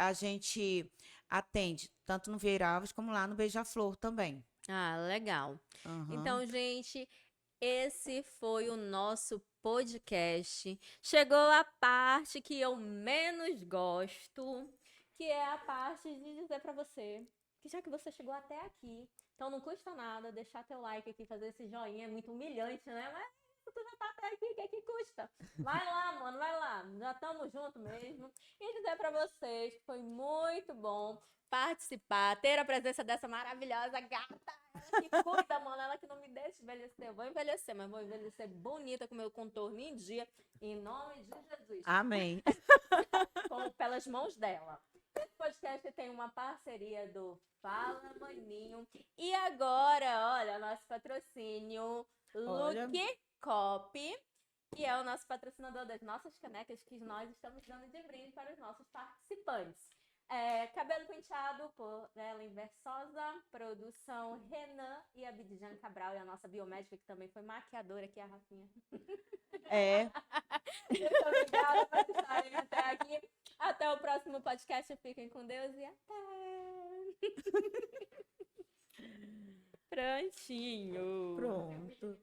atende tanto no Vieira Alves como lá no Beija-Flor também. Ah, legal. Aham. Então, gente, esse foi o nosso podcast. Chegou a parte que eu menos gosto, que é a parte de dizer pra você que já que você chegou até aqui, então não custa nada deixar teu like aqui, fazer esse joinha, é muito humilhante, né? Mas tu já tá até aqui, o que é que custa? Vai lá, mano, vai lá. Já estamos juntos mesmo. E dizer pra vocês que foi muito bom participar, ter a presença dessa maravilhosa gata. Ela que cuida, mano. Ela que não me deixa envelhecer. Eu vou envelhecer, mas vou envelhecer bonita, com meu contorno em dia. Em nome de Jesus. Amém. Pelas mãos dela. Esse podcast tem uma parceria do Fala Maninho. E agora, olha, nosso patrocínio, Olha. Look Copy, que é o nosso patrocinador das nossas canecas que nós estamos dando de brinde para os nossos participantes. Cabelo penteado por Ellen Versosa, produção Renan e Abidjan Cabral, e a nossa biomédica que também foi maquiadora aqui, a Rafinha. É. Muito obrigada por estarem até aqui. Até o próximo podcast. Fiquem com Deus e até! Prontinho. Pronto.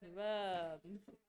Vamos.